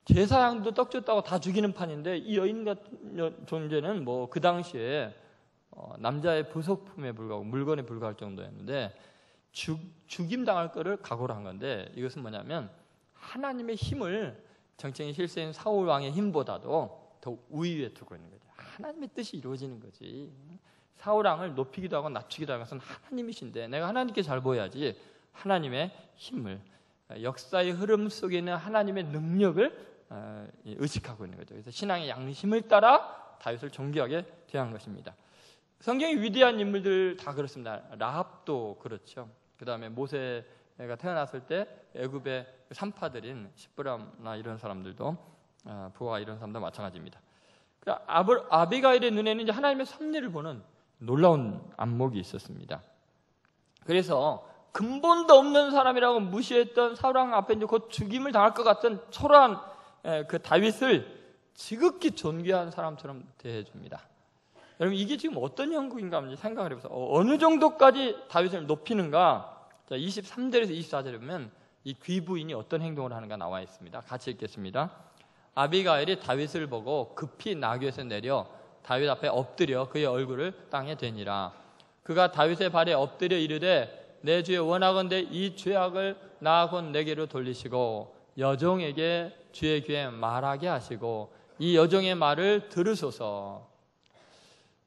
제사장도 떡 줬다고 다 죽이는 판인데, 이 여인 같은 존재는 뭐 그 당시에 남자의 부속품에 불과하고 물건에 불과할 정도였는데 죽임 당할 거를 각오를 한 건데, 이것은 뭐냐면 하나님의 힘을 정치적인 실세인 사울 왕의 힘보다도 더 우위에 두고 있는 거죠. 하나님의 뜻이 이루어지는 거지. 사울 왕을 높이기도 하고 낮추기도 하는 것은 하나님이신데 내가 하나님께 잘 보여야지. 하나님의 힘을, 역사의 흐름 속에 있는 하나님의 능력을 의식하고 있는 거죠. 그래서 신앙의 양심을 따라 다윗을 존귀하게 대한 것입니다. 성경의 위대한 인물들 다 그렇습니다. 라합도 그렇죠. 그 다음에 모세가 태어났을 때 애굽의 산파들인 시브람나 이런 사람들도, 부하 이런 사람도 마찬가지입니다. 아비가일의 눈에는 이제 하나님의 섭리를 보는 놀라운 안목이 있었습니다. 그래서 근본도 없는 사람이라고 무시했던 사울 왕 앞에 이제 곧 죽임을 당할 것 같은 초라한 그 다윗을 지극히 존귀한 사람처럼 대해줍니다. 여러분 이게 지금 어떤 형국인가 한번 생각을 해보세요. 어느 정도까지 다윗을 높이는가? 자, 23절에서 24절에 보면 이 귀부인이 어떤 행동을 하는가 나와 있습니다. 같이 읽겠습니다. 아비가일이 다윗을 보고 급히 나귀에서 내려 다윗 앞에 엎드려 그의 얼굴을 땅에 대니라. 그가 다윗의 발에 엎드려 이르되 내 주의 원하건대 이 죄악을 나 곧 내게로 돌리시고 여종에게 주의 귀에 말하게 하시고 이 여종의 말을 들으소서.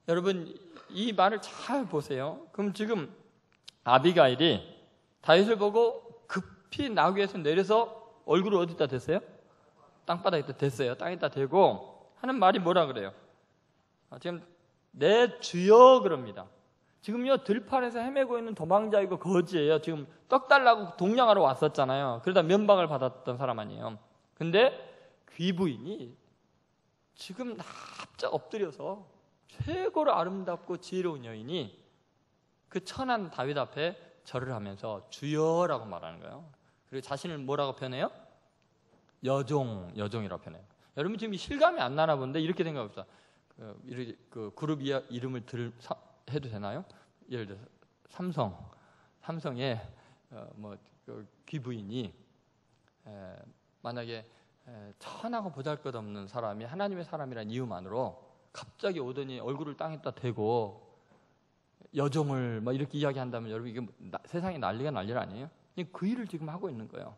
여러분 이 말을 잘 보세요. 그럼 지금 아비가일이 다윗을 보고 급히 나귀에서 내려서 얼굴을 어디다 댔어요? 땅바닥에다 댔어요. 땅에다 대고 하는 말이 뭐라 그래요? 지금 내 주여 그럽니다. 지금요 들판에서 헤매고 있는 도망자이고 거지예요. 지금 떡 달라고 동냥하러 왔었잖아요. 그러다 면박을 받았던 사람 아니에요. 근데 귀부인이 지금 납작 엎드려서 최고로 아름답고 지혜로운 여인이 그 천한 다윗 앞에 절을 하면서 주여라고 말하는 거예요. 그리고 자신을 뭐라고 표현해요? 여종이라고 표현해요. 여러분 지금 실감이 안 나나 본데 이렇게 생각합시다. 그 그룹 이름을 해도 되나요? 예를 들어서 삼성의 그 귀부인이 만약에 천하고 보잘것없는 사람이 하나님의 사람이라는 이유만으로 갑자기 오더니 얼굴을 땅에다 대고 여종을 막 이렇게 이야기한다면 여러분 이게 세상에 난리가 아니에요? 그 일을 지금 하고 있는 거예요.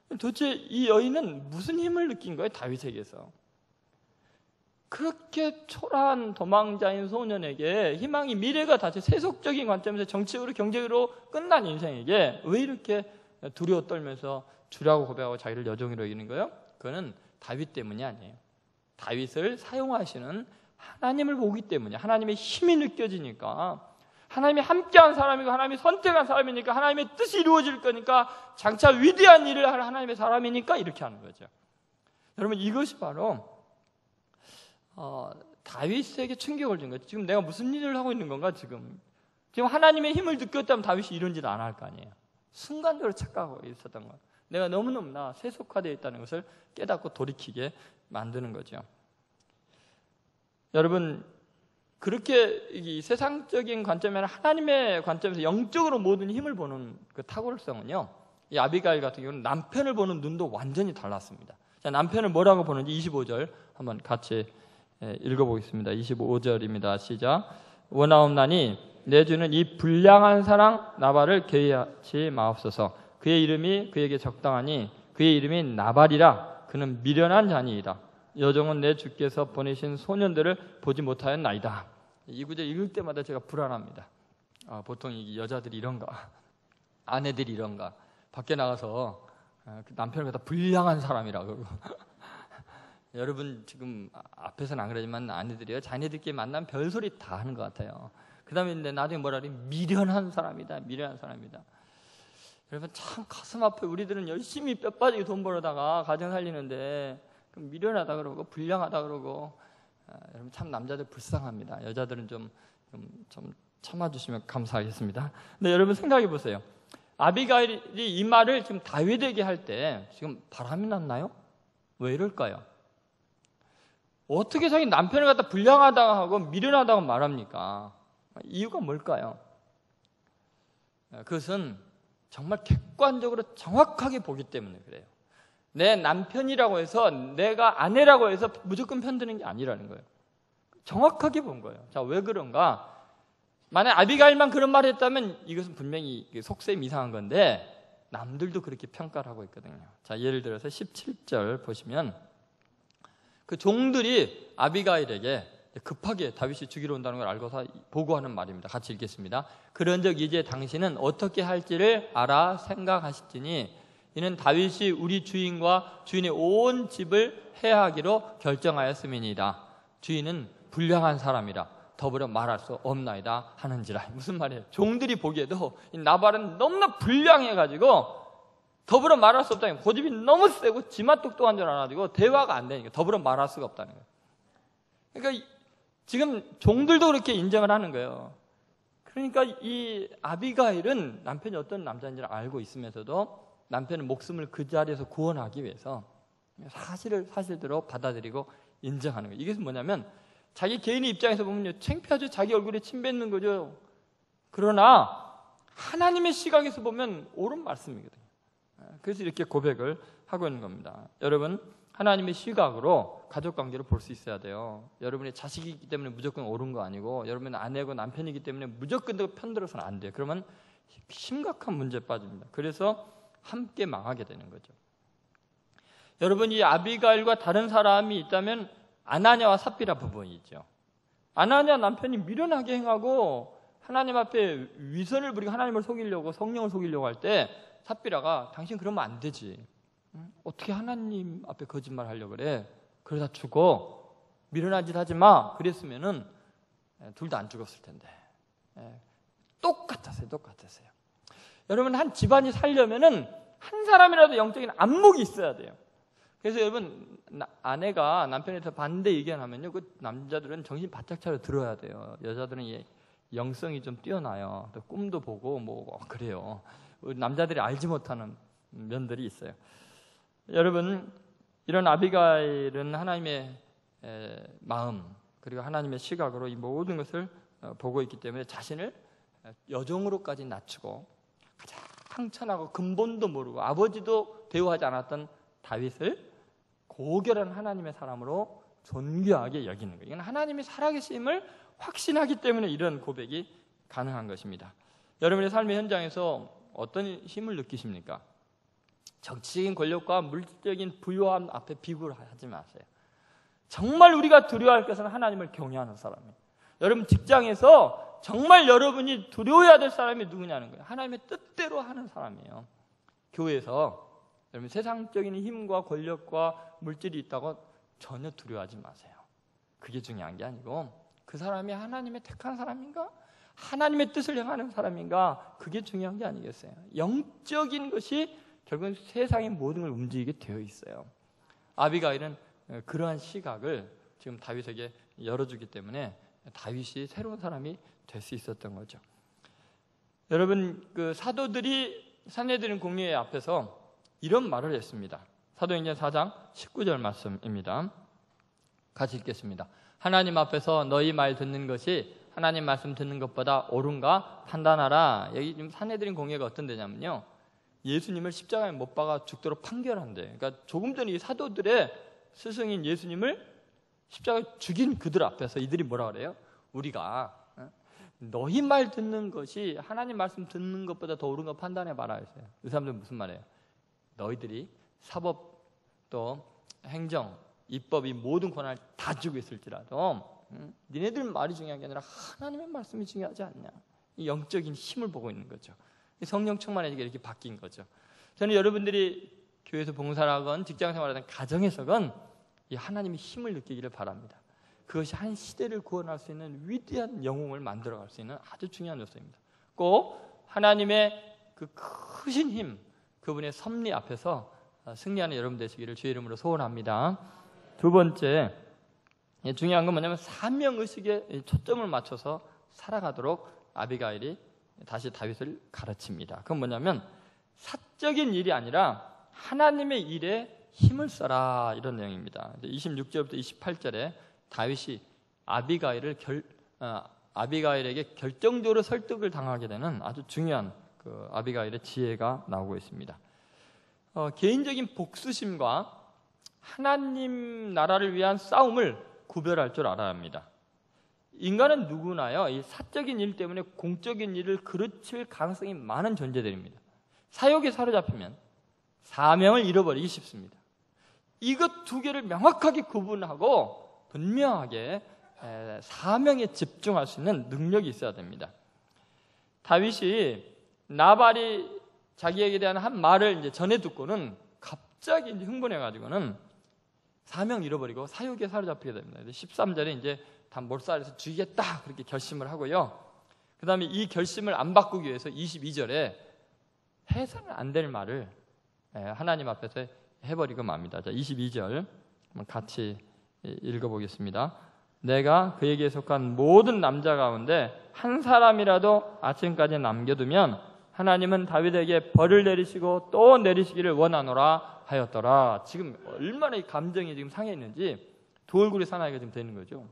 도대체 이 여인은 무슨 힘을 느낀 거예요? 다윗에게서. 그렇게 초라한 도망자인 소년에게 희망이 미래가 다 세속적인 관점에서 정치적으로 경제적으로 끝난 인생에게 왜 이렇게 두려워 떨면서 주라고 고백하고 자기를 여종이라고 여기는 거예요? 그거는 다윗 때문이 아니에요. 다윗을 사용하시는 하나님을 보기 때문에 하나님의 힘이 느껴지니까 하나님이 함께한 사람이고 하나님이 선택한 사람이니까 하나님의 뜻이 이루어질 거니까 장차 위대한 일을 할 하나님의 사람이니까 이렇게 하는 거죠. 여러분 이것이 바로 다윗에게 충격을 준 거예요. 지금 내가 무슨 일을 하고 있는 건가 지금 하나님의 힘을 느꼈다면 다윗이 이런 짓을 안 할 거 아니에요. 순간적으로 착각하고 있었던 거예요. 내가 너무너무 세속화되어 있다는 것을 깨닫고 돌이키게 만드는 거죠. 여러분, 그렇게 이 세상적인 관점에는 하나님의 관점에서 영적으로 모든 힘을 보는 그 탁월성은요, 이 아비가일 같은 경우는 남편을 보는 눈도 완전히 달랐습니다. 자, 남편을 뭐라고 보는지 25절 한번 같이 읽어보겠습니다. 25절입니다. 시작. 원하옵나니 내 주는 이 불량한 사랑 나발을 계하지 마옵소서. 그의 이름이 그에게 적당하니 그의 이름이 나발이라. 그는 미련한 자니이다. 여종은 내 주께서 보내신 소년들을 보지 못하였나이다. 이 구절 읽을 때마다 제가 불안합니다. 보통 이 여자들이 이런가, 아내들이 이런가, 밖에 나가서 남편을 갖다 불량한 사람이라고 여러분 지금 앞에서는 안 그러지만 아내들이요, 자녀들끼리 만나면 별소리 다 하는 것 같아요. 그 다음에 나중에 뭐라 그래? 미련한 사람이다, 미련한 사람이다. 여러분 참 가슴 아파요. 우리들은 열심히 뼈 빠지게 돈 벌어다가 가정 살리는데 미련하다 그러고 불량하다 그러고, 여러분 참 남자들 불쌍합니다. 여자들은 좀 참아주시면 감사하겠습니다. 근데 여러분 생각해 보세요. 아비가일이 이 말을 지금 다윗에게 할 때 지금 바람이 났나요? 왜 이럴까요? 어떻게 자기 남편을 갖다 불량하다고 하고 미련하다고 말합니까? 이유가 뭘까요? 그것은 정말 객관적으로 정확하게 보기 때문에 그래요. 내 남편이라고 해서, 내가 아내라고 해서 무조건 편드는 게 아니라는 거예요. 정확하게 본 거예요. 자, 왜 그런가? 만약 아비가일만 그런 말을 했다면 이것은 분명히 속셈이 이상한 건데 남들도 그렇게 평가를 하고 있거든요. 자, 예를 들어서 17절 보시면 그 종들이 아비가일에게 급하게 다윗이 죽이러 온다는 걸 알고서 보고하는 말입니다. 같이 읽겠습니다. 그런즉 이제 당신은 어떻게 할지를 알아 생각하시지니 이는 다윗이 우리 주인과 주인의 온 집을 해하기로 결정하였음이니이다. 주인은 불량한 사람이라 더불어 말할 수 없나이다 하는지라. 무슨 말이에요? 종들이 보기에도 이 나발은 너무나 불량해가지고 더불어 말할 수 없다는 거예요. 고집이 너무 세고 지만 똑똑한 줄 알아가지고 대화가 안 되니까 더불어 말할 수가 없다는 거예요. 그러니까 지금 종들도 그렇게 인정을 하는 거예요. 그러니까 이 아비가일은 남편이 어떤 남자인지를 알고 있으면서도 남편의 목숨을 그 자리에서 구원하기 위해서 사실을 사실대로 받아들이고 인정하는 거예요. 이게 뭐냐면 자기 개인의 입장에서 보면요, 창피하죠. 자기 얼굴에 침 뱉는 거죠. 그러나 하나님의 시각에서 보면 옳은 말씀이거든요. 그래서 이렇게 고백을 하고 있는 겁니다. 여러분, 하나님의 시각으로 가족관계를 볼 수 있어야 돼요. 여러분의 자식이기 때문에 무조건 옳은 거 아니고, 여러분의 아내고 남편이기 때문에 무조건 편들어서는 안 돼요. 그러면 심각한 문제에 빠집니다. 그래서 함께 망하게 되는 거죠. 여러분, 이 아비가일과 다른 사람이 있다면 아나냐와 삽비라 부부이죠. 아나냐 남편이 미련하게 행하고 하나님 앞에 위선을 부리고 하나님을 속이려고, 성령을 속이려고 할 때 삽비라가 당신 그러면 안 되지. 어떻게 하나님 앞에 거짓말 하려고 그래? 그러다 죽어. 미련한 짓 하지 마. 그랬으면은 둘 다 안 죽었을 텐데. 똑같았어요. 여러분, 한 집안이 살려면은 한 사람이라도 영적인 안목이 있어야 돼요. 그래서 여러분, 아내가 남편한테 반대 의견하면요, 그 남자들은 정신 바짝 차려 들어야 돼요. 여자들은 영성이 좀 뛰어나요. 또 꿈도 보고 뭐 그래요. 남자들이 알지 못하는 면들이 있어요. 여러분, 이런 아비가일은 하나님의 마음 그리고 하나님의 시각으로 이 모든 것을 보고 있기 때문에 자신을 여종으로까지 낮추고 가장 천하고 근본도 모르고 아버지도 대우하지 않았던 다윗을 고결한 하나님의 사람으로 존귀하게 여기는 거예요. 이건 하나님이 살아계심을 확신하기 때문에 이런 고백이 가능한 것입니다. 여러분의 삶의 현장에서 어떤 힘을 느끼십니까? 정치적인 권력과 물질적인 부유함 앞에 비교를 하지 마세요. 정말 우리가 두려워할 것은 하나님을 경외하는 사람이에요. 여러분, 직장에서 정말 여러분이 두려워해야 될 사람이 누구냐는 거예요. 하나님의 뜻대로 하는 사람이에요. 교회에서 여러분 세상적인 힘과 권력과 물질이 있다고 전혀 두려워하지 마세요. 그게 중요한 게 아니고 그 사람이 하나님의 택한 사람인가? 하나님의 뜻을 행하는 사람인가? 그게 중요한 게 아니겠어요. 영적인 것이 결국은 세상의 모든 걸 움직이게 되어 있어요. 아비가일은 그러한 시각을 지금 다윗에게 열어주기 때문에 다윗이 새로운 사람이 될 수 있었던 거죠. 여러분, 그 사도들이 산헤드린 공회 앞에서 이런 말을 했습니다. 사도행전 4장 19절 말씀입니다. 같이 읽겠습니다. 하나님 앞에서 너희 말 듣는 것이 하나님 말씀 듣는 것보다 옳은가 판단하라. 여기 지금 산헤드린 공회가 어떤 데냐면요, 예수님을 십자가에 못 박아 죽도록 판결한대. 그러니까 조금 전에 이 사도들의 스승인 예수님을 십자가에 죽인 그들 앞에서 이들이 뭐라 그래요? 우리가 너희 말 듣는 것이 하나님 말씀 듣는 것보다 더 옳은 거 판단해봐라 했어요. 이 사람들은 무슨 말이에요? 너희들이 사법 또 행정 입법 이 모든 권한을 다 쥐고 있을지라도 니네들 말이 중요한 게 아니라 하나님의 말씀이 중요하지 않냐. 이 영적인 힘을 보고 있는 거죠. 성령 충만해지게 이렇게 바뀐 거죠. 저는 여러분들이 교회에서 봉사하건 직장생활하든 가정에서건 이 하나님의 힘을 느끼기를 바랍니다. 그것이 한 시대를 구원할 수 있는 위대한 영웅을 만들어갈 수 있는 아주 중요한 요소입니다. 꼭 하나님의 그 크신 힘, 그분의 섭리 앞에서 승리하는 여러분 되시기를 주의 이름으로 소원합니다. 두 번째, 중요한 건 뭐냐면 사명의식에 초점을 맞춰서 살아가도록 아비가일이 다시 다윗을 가르칩니다. 그건 뭐냐면 사적인 일이 아니라 하나님의 일에 힘을 써라, 이런 내용입니다. 26절부터 28절에 다윗이 아비가일에게 결정적으로 설득을 당하게 되는 아주 중요한 그 아비가일의 지혜가 나오고 있습니다. 개인적인 복수심과 하나님 나라를 위한 싸움을 구별할 줄 알아야 합니다. 인간은 누구나요, 이 사적인 일 때문에 공적인 일을 그르칠 가능성이 많은 존재들입니다. 사욕에 사로잡히면 사명을 잃어버리기 쉽습니다. 이것 두 개를 명확하게 구분하고 분명하게 사명에 집중할 수 있는 능력이 있어야 됩니다. 다윗이 나발이 자기에게 대한 한 말을 이제 전해 듣고는 갑자기 흥분해가지고는 사명 잃어버리고 사욕에 사로잡히게 됩니다. 13절에 이제 다 몰살해서 죽이겠다 그렇게 결심을 하고요. 그 다음에 이 결심을 안 바꾸기 위해서 22절에 해서는 안 될 말을 하나님 앞에서 해버리고 맙니다. 자, 22절 같이 읽어보겠습니다. 내가 그에게 속한 모든 남자 가운데 한 사람이라도 아침까지 남겨두면 하나님은 다윗에게 벌을 내리시고 또 내리시기를 원하노라 하였더라. 지금 얼마나 이 감정이 지금 상해 있는지 두 얼굴의 사나이가 지금 되는 거죠.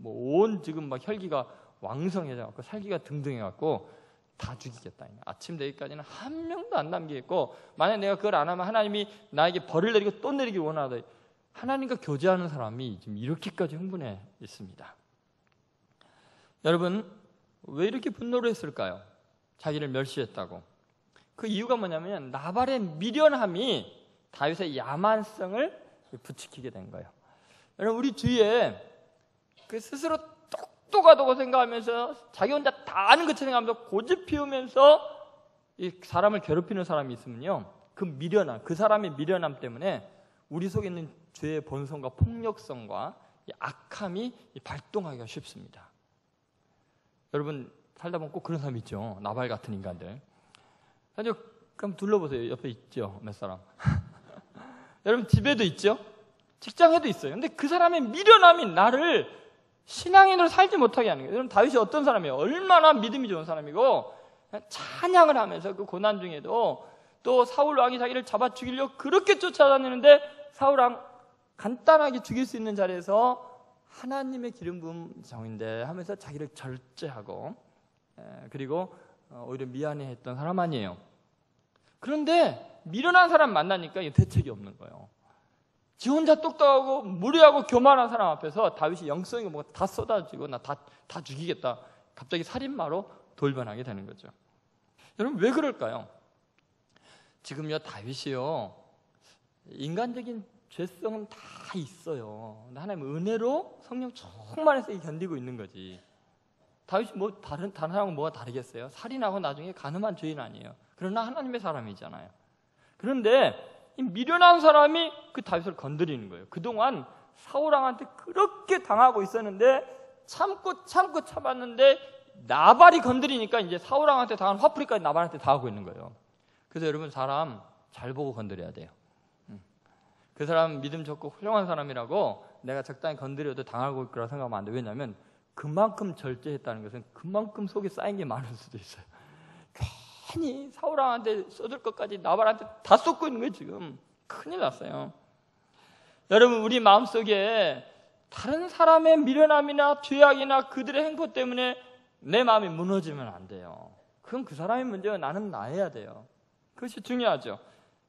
온 지금 막 혈기가 왕성해져갖고 살기가 등등해갖고 다 죽이겠다. 아침 되기까지는 한 명도 안 남기겠고, 만약 내가 그걸 안 하면 하나님이 나에게 벌을 내리고 또 내리기 원하다. 하나님과 교제하는 사람이 지금 이렇게까지 흥분해 있습니다. 여러분, 왜 이렇게 분노를 했을까요? 자기를 멸시했다고. 그 이유가 뭐냐면 나발의 미련함이 다윗의 야만성을 부추기게 된 거예요. 여러분, 우리 주위에 그 스스로 똑똑하다고 생각하면서 자기 혼자 다 아는 것처럼 생각하면서 고집 피우면서 이 사람을 괴롭히는 사람이 있으면요, 그 미련함, 그 사람의 미련함 때문에 우리 속에 있는 죄의 본성과 폭력성과 이 악함이 발동하기가 쉽습니다. 여러분 살다 보면 꼭 그런 사람 있죠. 나발 같은 인간들. 그럼 둘러보세요. 옆에 있죠, 몇 사람. 여러분 집에도 있죠, 직장에도 있어요. 근데 그 사람의 미련함이 나를 신앙인으로 살지 못하게 하는 거예요. 여러분 다윗이 어떤 사람이에요? 얼마나 믿음이 좋은 사람이고 찬양을 하면서 그 고난 중에도 또 사울 왕이 자기를 잡아 죽이려고 그렇게 쫓아다니는데 사울 왕 간단하게 죽일 수 있는 자리에서 하나님의 기름 부음 정인데 하면서 자기를 절제하고 그리고 오히려 미안해했던 사람 아니에요. 그런데 미련한 사람 만나니까 대책이 없는 거예요. 지 혼자 똑똑하고 무례하고 교만한 사람 앞에서 다윗이 영성이 뭐가 다 쏟아지고 나 다 죽이겠다. 갑자기 살인마로 돌변하게 되는 거죠. 여러분 왜 그럴까요? 지금요 다윗이요 인간적인 죄성은 다 있어요. 근데 하나님 은혜로 성령 충만해서 견디고 있는 거지. 다윗이 뭐 다른 사람은 뭐가 다르겠어요? 살인하고 나중에 간음한 죄인 아니에요. 그러나 하나님의 사람이잖아요. 그런데 이 미련한 사람이 그 다윗을 건드리는 거예요. 그동안 사울 왕한테 그렇게 당하고 있었는데 참고 참았는데 나발이 건드리니까 이제 사울 왕한테 당한 화풀이까지 나발한테 당하고 있는 거예요. 그래서 여러분 사람 잘 보고 건드려야 돼요. 그 사람 믿음 좋고 훌륭한 사람이라고 내가 적당히 건드려도 당하고 있을 거라 생각하면 안 돼. 왜냐하면 그만큼 절제했다는 것은 그만큼 속에 쌓인 게 많을 수도 있어요. 괜히 사울왕한테 쏟을 것까지 나발한테 다 쏟고 있는 거예요. 지금 큰일 났어요. 여러분, 우리 마음속에 다른 사람의 미련함이나 죄악이나 그들의 행포 때문에 내 마음이 무너지면 안 돼요. 그건 그 사람의 문제고 나는 나해야 돼요. 그것이 중요하죠.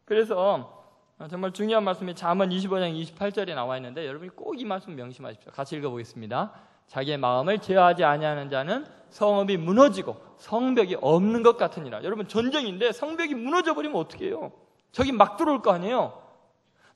그래서 정말 중요한 말씀이 잠언 25장 28절에 나와 있는데 여러분이 꼭 이 말씀 명심하십시오. 같이 읽어보겠습니다. 자기의 마음을 제어하지 아니하는 자는 성읍이 무너지고 성벽이 없는 것 같으니라. 여러분, 전쟁인데 성벽이 무너져버리면 어떻게 해요? 적이 막 들어올 거 아니에요?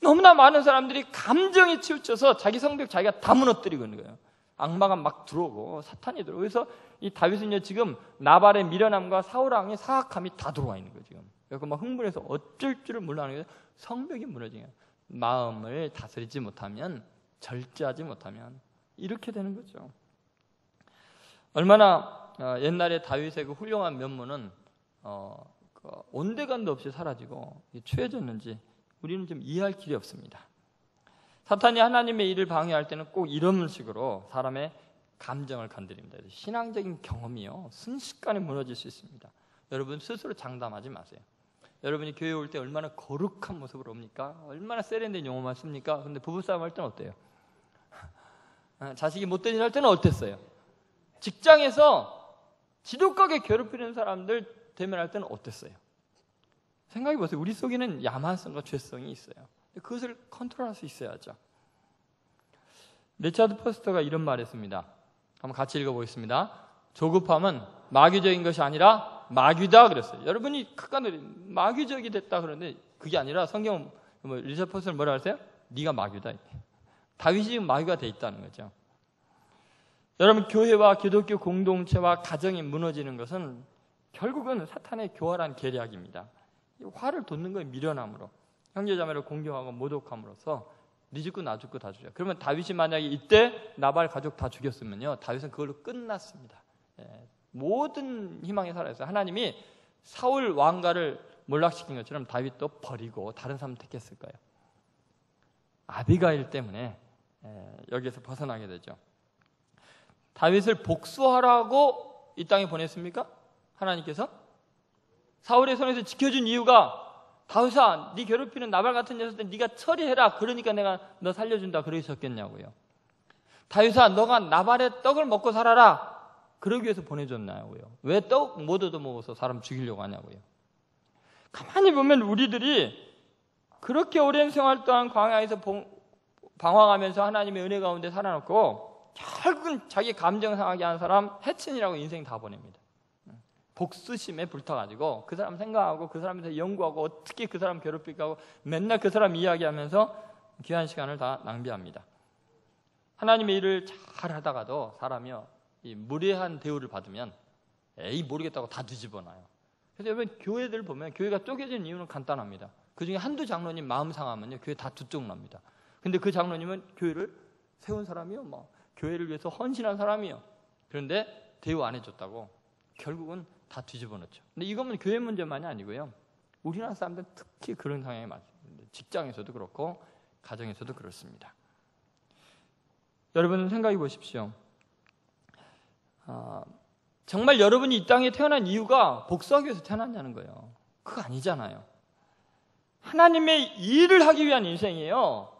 너무나 많은 사람들이 감정에 치우쳐서 자기 성벽 자기가 다 무너뜨리고 있는 거예요. 악마가 막 들어오고 사탄이 들어오고. 그래서 이 다윗은요, 지금 나발의 미련함과 사울왕의 사악함이 다 들어와 있는 거예요. 지금 그래서 막 흥분해서 어쩔 줄을 몰라하는 거예요. 성벽이 무너지면 마음을 다스리지 못하면, 절제하지 못하면 이렇게 되는 거죠. 얼마나 옛날에 다윗의 그 훌륭한 면모는 온데간도 없이 사라지고 추해졌는지 우리는 좀 이해할 길이 없습니다. 사탄이 하나님의 일을 방해할 때는 꼭 이런 식으로 사람의 감정을 건드립니다. 신앙적인 경험이요, 순식간에 무너질 수 있습니다. 여러분 스스로 장담하지 마세요. 여러분이 교회 올 때 얼마나 거룩한 모습으로 옵니까? 얼마나 세련된 용어만 씁니까? 근데 부부싸움 할 때는 어때요? 자식이 못된 일 할 때는 어땠어요? 직장에서 지독하게 괴롭히는 사람들 대면할 때는 어땠어요? 생각해 보세요. 우리 속에는 야만성과 죄성이 있어요. 그것을 컨트롤할 수 있어야죠. 리차드 포스터가 이런 말을 했습니다. 한번 같이 읽어보겠습니다. 조급함은 마귀적인 것이 아니라 마귀다 그랬어요. 여러분이 극간으로 마귀적이 됐다 그러는데 그게 아니라 성경은 리차드 포스터는 뭐라 하세요? 네가 마귀다. 다윗이 지금 마귀가 돼 있다는 거죠. 여러분, 교회와 기독교 공동체와 가정이 무너지는 것은 결국은 사탄의 교활한 계략입니다. 화를 돋는 거예요. 미련함으로, 형제자매를 공경하고 모독함으로써 네 죽고 나 죽고 다 죽여. 그러면 다윗이 만약에 이때 나발 가족 다 죽였으면요, 다윗은 그걸로 끝났습니다. 모든 희망이 사라졌어요. 하나님이 사울 왕가를 몰락시킨 것처럼 다윗도 버리고 다른 사람 택했을 거예요. 아비가일 때문에 여기에서 벗어나게 되죠. 다윗을 복수하라고 이 땅에 보냈습니까? 하나님께서? 사울의 손에서 지켜준 이유가 다윗아, 네 괴롭히는 나발 같은 녀석들 네가 처리해라. 그러니까 내가 너 살려준다. 그러셨겠냐고요. 다윗아, 너가 나발의 떡을 먹고 살아라. 그러기 위해서 보내줬나요고요. 왜 떡 못 얻어먹어서 사람 죽이려고 하냐고요. 가만히 보면 우리들이 그렇게 오랜 생활 동안 광야에서 방황하면서 하나님의 은혜 가운데 살아놓고 결국은 자기 감정 상하게 하는 사람 해친이라고 인생 다 보냅니다. 복수심에 불타가지고 그 사람 생각하고 그 사람에 대해서 연구하고 어떻게 그 사람 괴롭힐까 하고 맨날 그 사람 이야기하면서 귀한 시간을 다 낭비합니다. 하나님의 일을 잘 하다가도 사람이요, 이 무례한 대우를 받으면 에이 모르겠다고 다 뒤집어놔요. 그래서 여러분, 교회들 보면 교회가 쪼개진 이유는 간단합니다. 그 중에 한두 장로님 마음 상하면요, 교회 다 두 쪽 납니다. 근데 그 장로님은 교회를 세운 사람이요, 뭐 교회를 위해서 헌신한 사람이요. 그런데 대우 안 해줬다고 결국은 다 뒤집어 놓죠. 근데 이거는 교회 문제만이 아니고요, 우리나라 사람들은 특히 그런 상황에 맞습니다. 직장에서도 그렇고 가정에서도 그렇습니다. 여러분 생각해 보십시오. 정말 여러분이 이 땅에 태어난 이유가 복수하기 위해서 태어났냐는 거예요. 그거 아니잖아요. 하나님의 일을 하기 위한 인생이에요.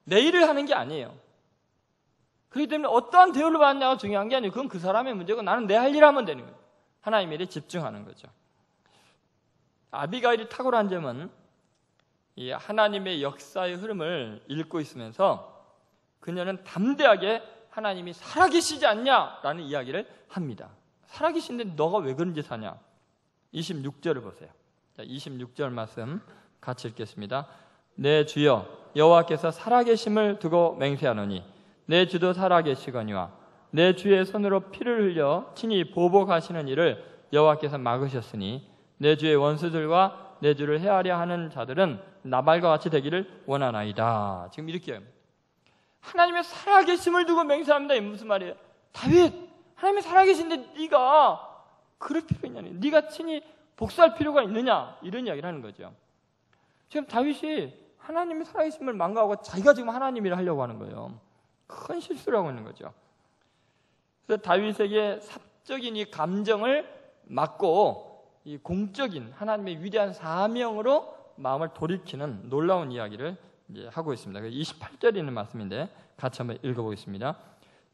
내 일을 하는 게 아니에요. 그렇기 때문에 어떠한 대우를 받느냐가 중요한 게 아니에요. 그건 그 사람의 문제고 나는 내 할 일 하면 되는 거예요. 하나님의 일에 집중하는 거죠. 아비가일이 탁월한 점은 이 하나님의 역사의 흐름을 읽고 있으면서 그녀는 담대하게 하나님이 살아계시지 않냐라는 이야기를 합니다. 살아계신데 너가 왜 그런 짓 하냐? 26절을 보세요. 자, 26절 말씀 같이 읽겠습니다. 내 주여 여호와께서 살아계심을 두고 맹세하노니 내 주도 살아계시거니와 내 주의 손으로 피를 흘려 친히 보복하시는 일을 여호와께서 막으셨으니 내 주의 원수들과 내 주를 해하려 하는 자들은 나발과 같이 되기를 원하나이다. 지금 이렇게 하나님의 살아계심을 두고 맹세합니다. 이게 무슨 말이에요? 다윗, 하나님이 살아계신데 네가 그럴 필요가 있냐니, 네가 친히 복수할 필요가 있느냐, 이런 이야기를 하는 거죠. 지금 다윗이 하나님의 살아계심을 망가하고 자기가 지금 하나님 일을 하려고 하는 거예요. 큰 실수를 하고 있는 거죠. 그래서 다윗에게 사적인 이 감정을 막고 이 공적인 하나님의 위대한 사명으로 마음을 돌이키는 놀라운 이야기를 이제 하고 있습니다. 28절에 있는 말씀인데 같이 한번 읽어보겠습니다.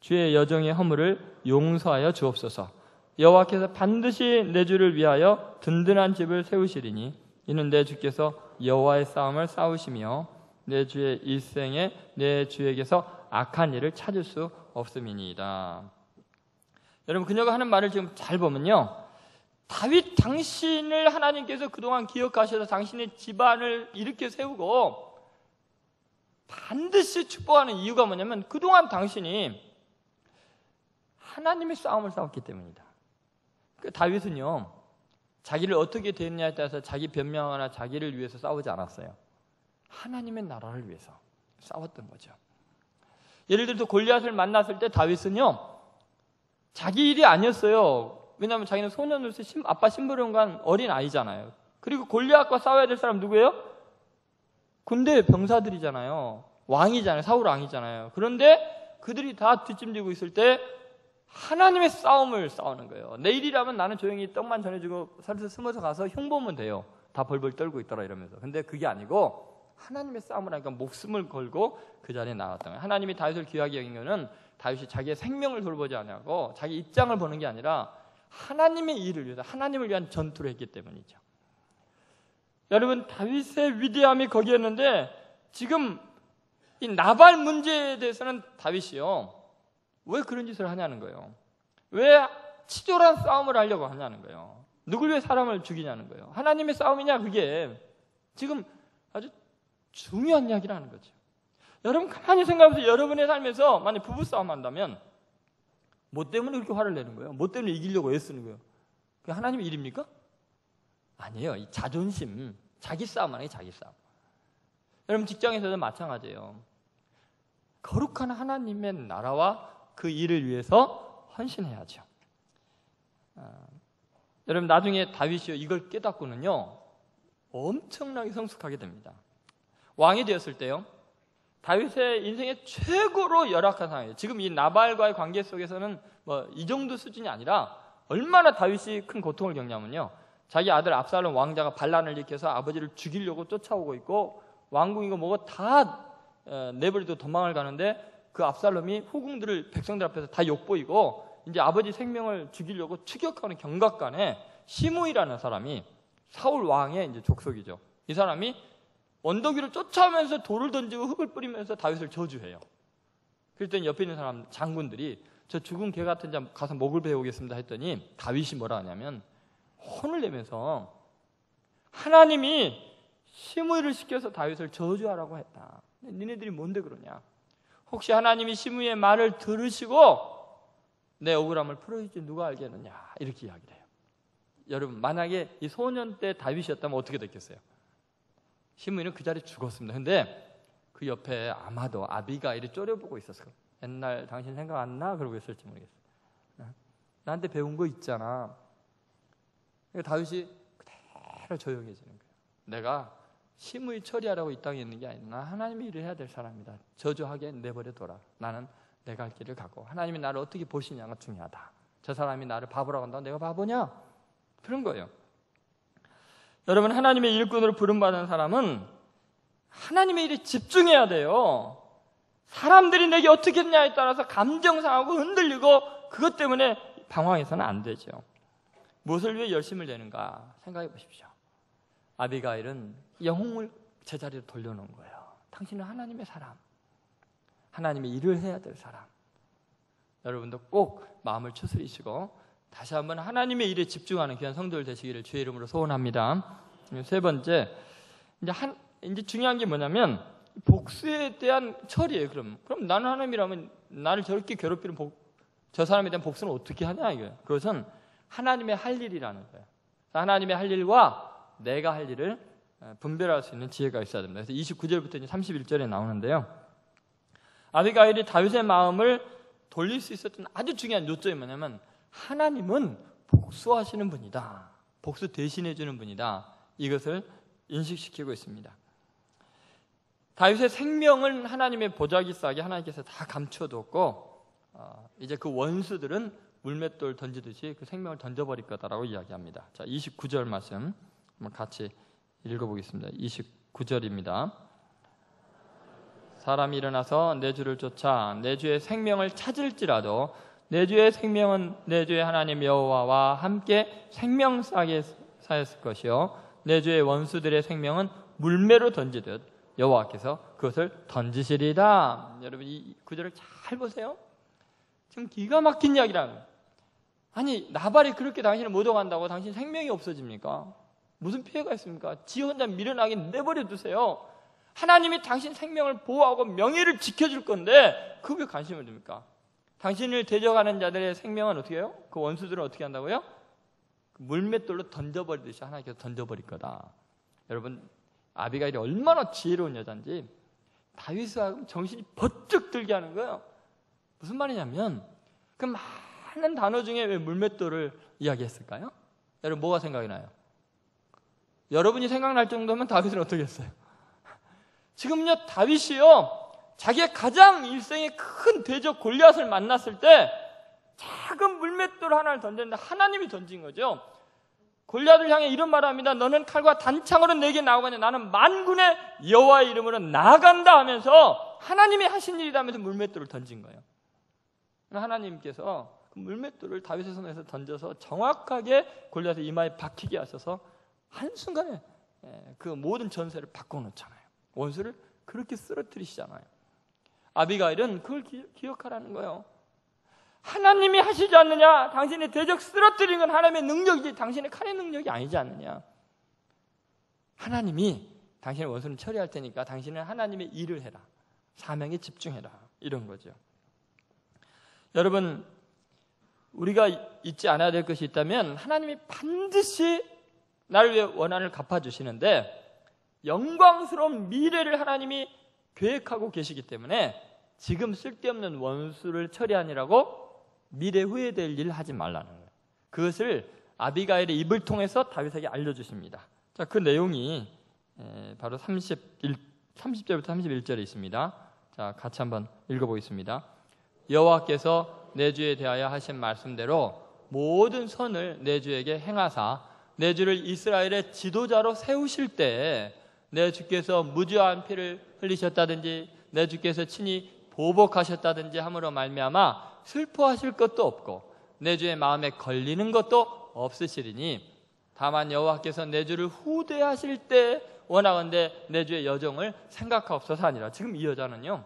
주의 여정의 허물을 용서하여 주옵소서. 여호와께서 반드시 내 주를 위하여 든든한 집을 세우시리니 이는 내 주께서 여호와의 싸움을 싸우시며 내 주의 일생에 내 주에게서 악한 일을 찾을 수 없음이니이다. 여러분, 그녀가 하는 말을 지금 잘 보면요, 다윗 당신을 하나님께서 그동안 기억하셔서 당신의 집안을 일으켜 세우고 반드시 축복하는 이유가 뭐냐면 그동안 당신이 하나님의 싸움을 싸웠기 때문이다. 다윗은요, 자기를 어떻게 대했냐에 따라서 자기 변명하거나 자기를 위해서 싸우지 않았어요. 하나님의 나라를 위해서 싸웠던 거죠. 예를 들어서 골리앗을 만났을 때 다윗은요, 자기 일이 아니었어요. 왜냐하면 자기는 소년으로서 아빠 심부름 간 어린 아이잖아요. 그리고 골리앗과 싸워야 될 사람 누구예요? 군대 병사들이잖아요. 왕이잖아요. 사울 왕이잖아요. 그런데 그들이 다 뒷짐지고 있을 때 하나님의 싸움을 싸우는 거예요. 내일이라면 나는 조용히 떡만 전해주고 살에서 숨어서 가서 흉보면 돼요. 다 벌벌 떨고 있더라 이러면서. 근데 그게 아니고 하나님의 싸움을 하니까 목숨을 걸고 그 자리에 나왔던 거예요. 하나님이 다윗을 귀하게 여긴 것은 다윗이 자기의 생명을 돌보지 않냐고 자기 입장을 보는 게 아니라 하나님의 일을 위해서 하나님을 위한 전투를 했기 때문이죠. 여러분, 다윗의 위대함이 거기였는데 지금 이 나발 문제에 대해서는 다윗이요, 왜 그런 짓을 하냐는 거예요. 왜 치졸한 싸움을 하려고 하냐는 거예요. 누굴 위해 사람을 죽이냐는 거예요. 하나님의 싸움이냐, 그게 지금 아주 중요한 이야기라는 거죠. 여러분, 가만히 생각해보세요. 여러분의 삶에서 만약 부부싸움 한다면 뭐 때문에 그렇게 화를 내는 거예요? 뭐 때문에 이기려고 애쓰는 거예요? 그게 하나님의 일입니까? 아니에요. 이 자존심, 자기 싸움 아니에요. 자기 싸움. 여러분, 직장에서도 마찬가지예요. 거룩한 하나님의 나라와 그 일을 위해서 헌신해야죠. 여러분, 나중에 다윗이요, 이걸 깨닫고는요, 엄청나게 성숙하게 됩니다. 왕이 되었을 때요, 다윗의 인생의 최고로 열악한 상황이에요. 지금 이 나발과의 관계 속에서는 뭐 이 정도 수준이 아니라 얼마나 다윗이 큰 고통을 겪냐면요, 자기 아들 압살롬 왕자가 반란을 일으켜서 아버지를 죽이려고 쫓아오고 있고 왕궁이고 뭐고 다 내버려두고 도망을 가는데 그 압살롬이 후궁들을 백성들 앞에서 다 욕보이고 이제 아버지 생명을 죽이려고 추격하는 경각간에 시므이라는 사람이 사울 왕의 이제 족속이죠. 이 사람이 언덕 위로 쫓아오면서 돌을 던지고 흙을 뿌리면서 다윗을 저주해요. 그랬더니 옆에 있는 사람 장군들이 저 죽은 개 같은 자 가서 목을 베어오겠습니다 했더니 다윗이 뭐라 하냐면 혼을 내면서 하나님이 시므이를 시켜서 다윗을 저주하라고 했다. 니네들이 뭔데 그러냐? 혹시 하나님이 시므이의 말을 들으시고 내 억울함을 풀어줄지 누가 알겠느냐? 이렇게 이야기를 해요. 여러분, 만약에 이 소년 때 다윗이었다면 어떻게 됐겠어요? 시므이는 그 자리에 죽었습니다. 근데 그 옆에 아마도 아비가일이 쪼려보고 있었어요. 옛날 당신 생각 안 나? 그러고 있을지 모르겠어요. 나한테 배운 거 있잖아. 그러니까 다윗이 그대로 조용해지는 거예요. 내가 시므이 처리하라고 이 땅에 있는 게 아니라 나 하나님의 일을 해야 될 사람이다. 저주하게 내버려둬라. 나는 내 갈 길을 가고 하나님이 나를 어떻게 보시냐가 중요하다. 저 사람이 나를 바보라고 한다고 내가 바보냐? 그런 거예요. 여러분, 하나님의 일꾼으로 부름받은 사람은 하나님의 일에 집중해야 돼요. 사람들이 내게 어떻게 했냐에 따라서 감정 상하고 흔들리고 그것 때문에 방황해서는 안 되죠. 무엇을 위해 열심을 내는가 생각해 보십시오. 아비가일은 영웅을 제자리로 돌려놓은 거예요. 당신은 하나님의 사람, 하나님의 일을 해야 될 사람. 여러분도 꼭 마음을 추스리시고 다시 한번 하나님의 일에 집중하는 귀한 성도들 되시기를 주의 이름으로 소원합니다. 세 번째, 이제 중요한 게 뭐냐면 복수에 대한 처리예요. 그럼 나는 하나님이라면 나를 저렇게 괴롭히는 저 사람에 대한 복수는 어떻게 하냐 이거예요. 그것은 하나님의 할 일이라는 거예요. 하나님의 할 일과 내가 할 일을 분별할 수 있는 지혜가 있어야 됩니다. 그래서 29절부터 31절에 나오는데요. 아비가일이 다윗의 마음을 돌릴 수 있었던 아주 중요한 요점이 뭐냐면 하나님은 복수하시는 분이다. 복수 대신해 주는 분이다. 이것을 인식시키고 있습니다. 다윗의 생명은 하나님의 보자기 싸게 하나님께서 다 감춰뒀고 이제 그 원수들은 물맷돌 던지듯이 그 생명을 던져버릴 거다라고 이야기합니다. 자, 29절 말씀 한번 같이 읽어보겠습니다. 29절입니다. 사람이 일어나서 내 주를 쫓아 내 주의 생명을 찾을지라도 내 주의 생명은 내 주의 하나님 여호와와 함께 생명싸게 사였을 것이요 내 주의 원수들의 생명은 물매로 던지듯 여호와께서 그것을 던지시리다. 여러분 이 구절을 잘 보세요. 지금 기가 막힌 이야기라는 거예요. 아니 나발이 그렇게 당신을 모독한다고 당신 생명이 없어집니까? 무슨 피해가 있습니까? 지 혼자 미련하게 내버려 두세요. 하나님이 당신 생명을 보호하고 명예를 지켜줄 건데 그게 관심을 둡니까? 당신을 대적하는 자들의 생명은 어떻게 해요? 그 원수들은 어떻게 한다고요? 물맷돌로 던져버리듯이 하나님께서 던져버릴 거다. 여러분 아비가일이 얼마나 지혜로운 여자인지 다윗하고 정신이 번쩍 들게 하는 거예요. 무슨 말이냐면 그 많은 단어 중에 왜 물맷돌을 이야기했을까요? 여러분 뭐가 생각이 나요? 여러분이 생각날 정도면 다윗은 어떻게 했어요? 지금요 다윗이요 자기의 가장 일생의 큰 대적 골리앗을 만났을 때 작은 물맷돌 하나를 던졌는데 하나님이 던진 거죠. 골리앗을 향해 이런 말을 합니다. 너는 칼과 단창으로 내게 나오거냐 나는 만군의 여호와의 이름으로 나아간다 하면서 하나님이 하신 일이다 하면서 물맷돌을 던진 거예요. 하나님께서 그 물맷돌을 다윗의 손에서 던져서 정확하게 골리앗의 이마에 박히게 하셔서 한순간에 그 모든 전세를 바꿔놓잖아요. 원수를 그렇게 쓰러뜨리시잖아요. 아비가일은 그걸 기억하라는 거예요. 하나님이 하시지 않느냐? 당신의 대적 쓰러뜨리는 건 하나님의 능력이지 당신의 칼의 능력이 아니지 않느냐? 하나님이 당신의 원수는 처리할 테니까 당신은 하나님의 일을 해라. 사명에 집중해라. 이런 거죠. 여러분 우리가 잊지 않아야 될 것이 있다면 하나님이 반드시 나를 위해 원한을 갚아주시는데 영광스러운 미래를 하나님이 계획하고 계시기 때문에 지금 쓸데없는 원수를 처리하느라고 미래 후회될 일을 하지 말라는 거예요. 그것을 아비가일의 입을 통해서 다윗에게 알려주십니다. 자, 그 내용이 바로 30절부터 31절에 있습니다. 자, 같이 한번 읽어보겠습니다. 여호와께서 내 주에 대하여 하신 말씀대로 모든 선을 내 주에게 행하사 내 주를 이스라엘의 지도자로 세우실 때 내 주께서 무죄한 피를 흘리셨다든지 내 주께서 친히 보복하셨다든지 함으로 말미암아 슬퍼하실 것도 없고 내 주의 마음에 걸리는 것도 없으시리니 다만 여호와께서 내 주를 후대하실 때 원하건대 내 주의 여정을 생각하옵소서 하니라. 지금 이 여자는요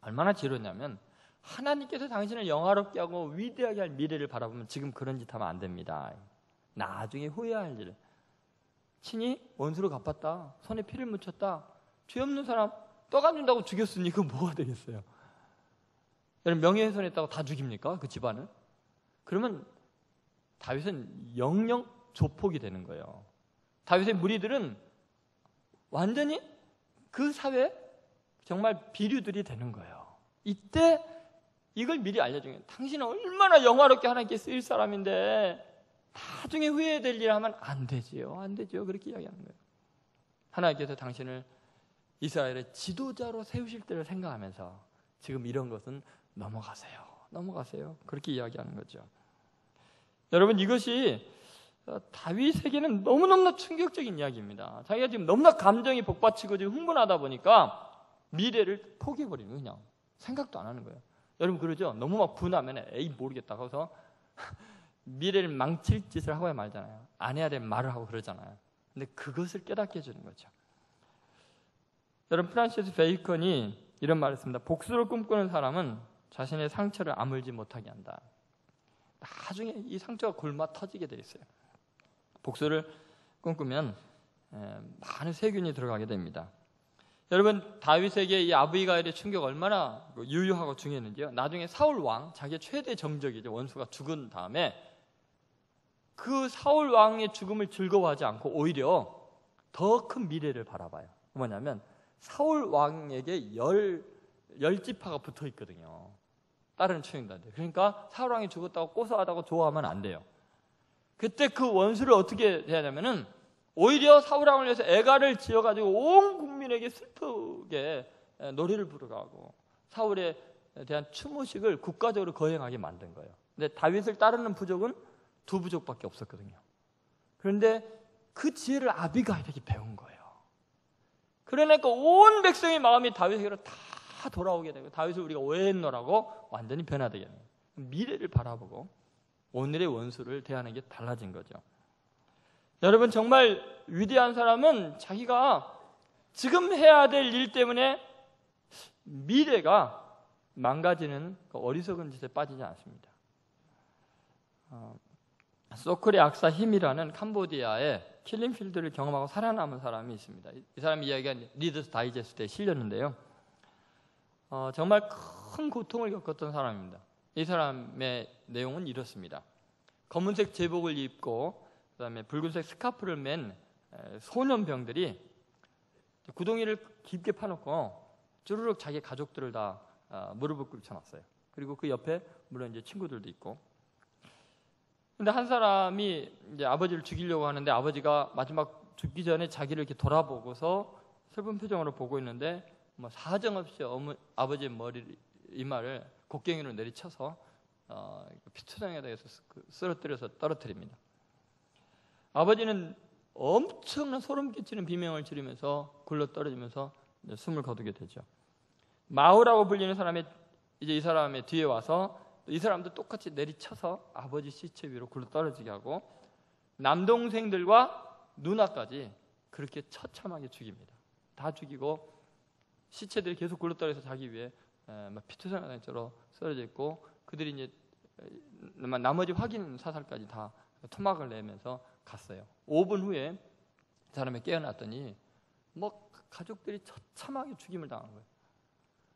얼마나 지혜롭냐면 하나님께서 당신을 영화롭게 하고 위대하게 할 미래를 바라보면 지금 그런 짓 하면 안 됩니다. 나중에 후회할 일을 친히 원수를 갚았다, 손에 피를 묻혔다, 죄 없는 사람 떠감는다고 죽였으니 그거 뭐가 되겠어요? 여러분 명예훼손했다고 다 죽입니까? 그 집안을? 그러면 다윗은 영영 조폭이 되는 거예요. 다윗의 무리들은 완전히 그 사회에 정말 비류들이 되는 거예요. 이때 이걸 미리 알려준 거예요. 당신은 얼마나 영화롭게 하나님께 쓰일 사람인데 나중에 후회될 일 하면 안 되지요. 안 되죠. 그렇게 이야기하는 거예요. 하나님께서 당신을 이스라엘의 지도자로 세우실 때를 생각하면서 지금 이런 것은 넘어가세요. 넘어가세요. 그렇게 이야기하는 거죠. 여러분 이것이 다윗에게는 너무너무나 충격적인 이야기입니다. 자기가 지금 너무나 감정이 복받치고 지금 흥분하다 보니까 미래를 포기해버리는 거예요. 그냥 생각도 안 하는 거예요. 여러분 그러죠? 너무 막 분하면 에이 모르겠다 하고서 미래를 망칠 짓을 하고야 말잖아요. 안 해야 될 말을 하고 그러잖아요. 근데 그것을 깨닫게 해주는 거죠. 여러분 프란시스 베이컨이 이런 말을 했습니다. 복수를 꿈꾸는 사람은 자신의 상처를 아물지 못하게 한다. 나중에 이 상처가 골마 터지게 돼 있어요. 복수를 꿈꾸면 많은 세균이 들어가게 됩니다. 여러분 다윗에게 이 아비가일의 충격 얼마나 유효하고 중요했는지요. 나중에 사울 왕, 자기의 최대 정적이죠. 원수가 죽은 다음에 그 사울 왕의 죽음을 즐거워하지 않고 오히려 더 큰 미래를 바라봐요. 뭐냐면 사울 왕에게 열 지파가 붙어 있거든요. 다른 추행자들. 그러니까 사울 왕이 죽었다고 고소하다고 좋아하면 안 돼요. 그때 그 원수를 어떻게 해야 하냐면은 오히려 사울왕을 위해서 애가를 지어가지고 온 국민에게 슬프게 노래를 부르고 사울에 대한 추모식을 국가적으로 거행하게 만든 거예요. 근데 다윗을 따르는 부족은 2부족밖에 없었거든요. 그런데 그 지혜를 아비가일에게 배운 거예요. 그러니까 온 백성의 마음이 다윗에게로 다 돌아오게 되고 다윗을 우리가 오해했노라고 완전히 변화되게 됩니다. 미래를 바라보고 오늘의 원수를 대하는 게 달라진 거죠. 여러분, 정말 위대한 사람은 자기가 지금 해야 될 일 때문에 미래가 망가지는 어리석은 짓에 빠지지 않습니다. 소클의 악사 힘이라는 캄보디아의 킬링필드를 경험하고 살아남은 사람이 있습니다. 이 사람 이야기가 리더스 다이제스트에 실렸는데요. 정말 큰 고통을 겪었던 사람입니다. 이 사람의 내용은 이렇습니다. 검은색 제복을 입고 그다음에 붉은색 스카프를 맨 소년병들이 구덩이를 깊게 파놓고 쭈르륵 자기 가족들을 다 무릎을 꿇쳐놨어요. 그리고 그 옆에 물론 이제 친구들도 있고. 근데 한 사람이 이제 아버지를 죽이려고 하는데 아버지가 마지막 죽기 전에 자기를 이렇게 돌아보고서 슬픈 표정으로 보고 있는데 뭐 사정없이 아버지의 이마를 곡괭이로 내리쳐서 피투성에다 해서 쓰러뜨려서 떨어뜨립니다. 아버지는 엄청난 소름 끼치는 비명을 지르면서 굴러 떨어지면서 숨을 거두게 되죠. 마우라고 불리는 사람이 이제 이 사람의 뒤에 와서 이 사람도 똑같이 내리쳐서 아버지 시체 위로 굴러 떨어지게 하고 남동생들과 누나까지 그렇게 처참하게 죽입니다. 다 죽이고 시체들이 계속 굴러 떨어져서 자기 위에 피투성이처럼 쓰러져 있고 그들이 이제 나머지 확인 사살까지 다 토막을 내면서 갔어요. 5분 후에 사람이 깨어났더니 뭐 가족들이 처참하게 죽임을 당한 거예요.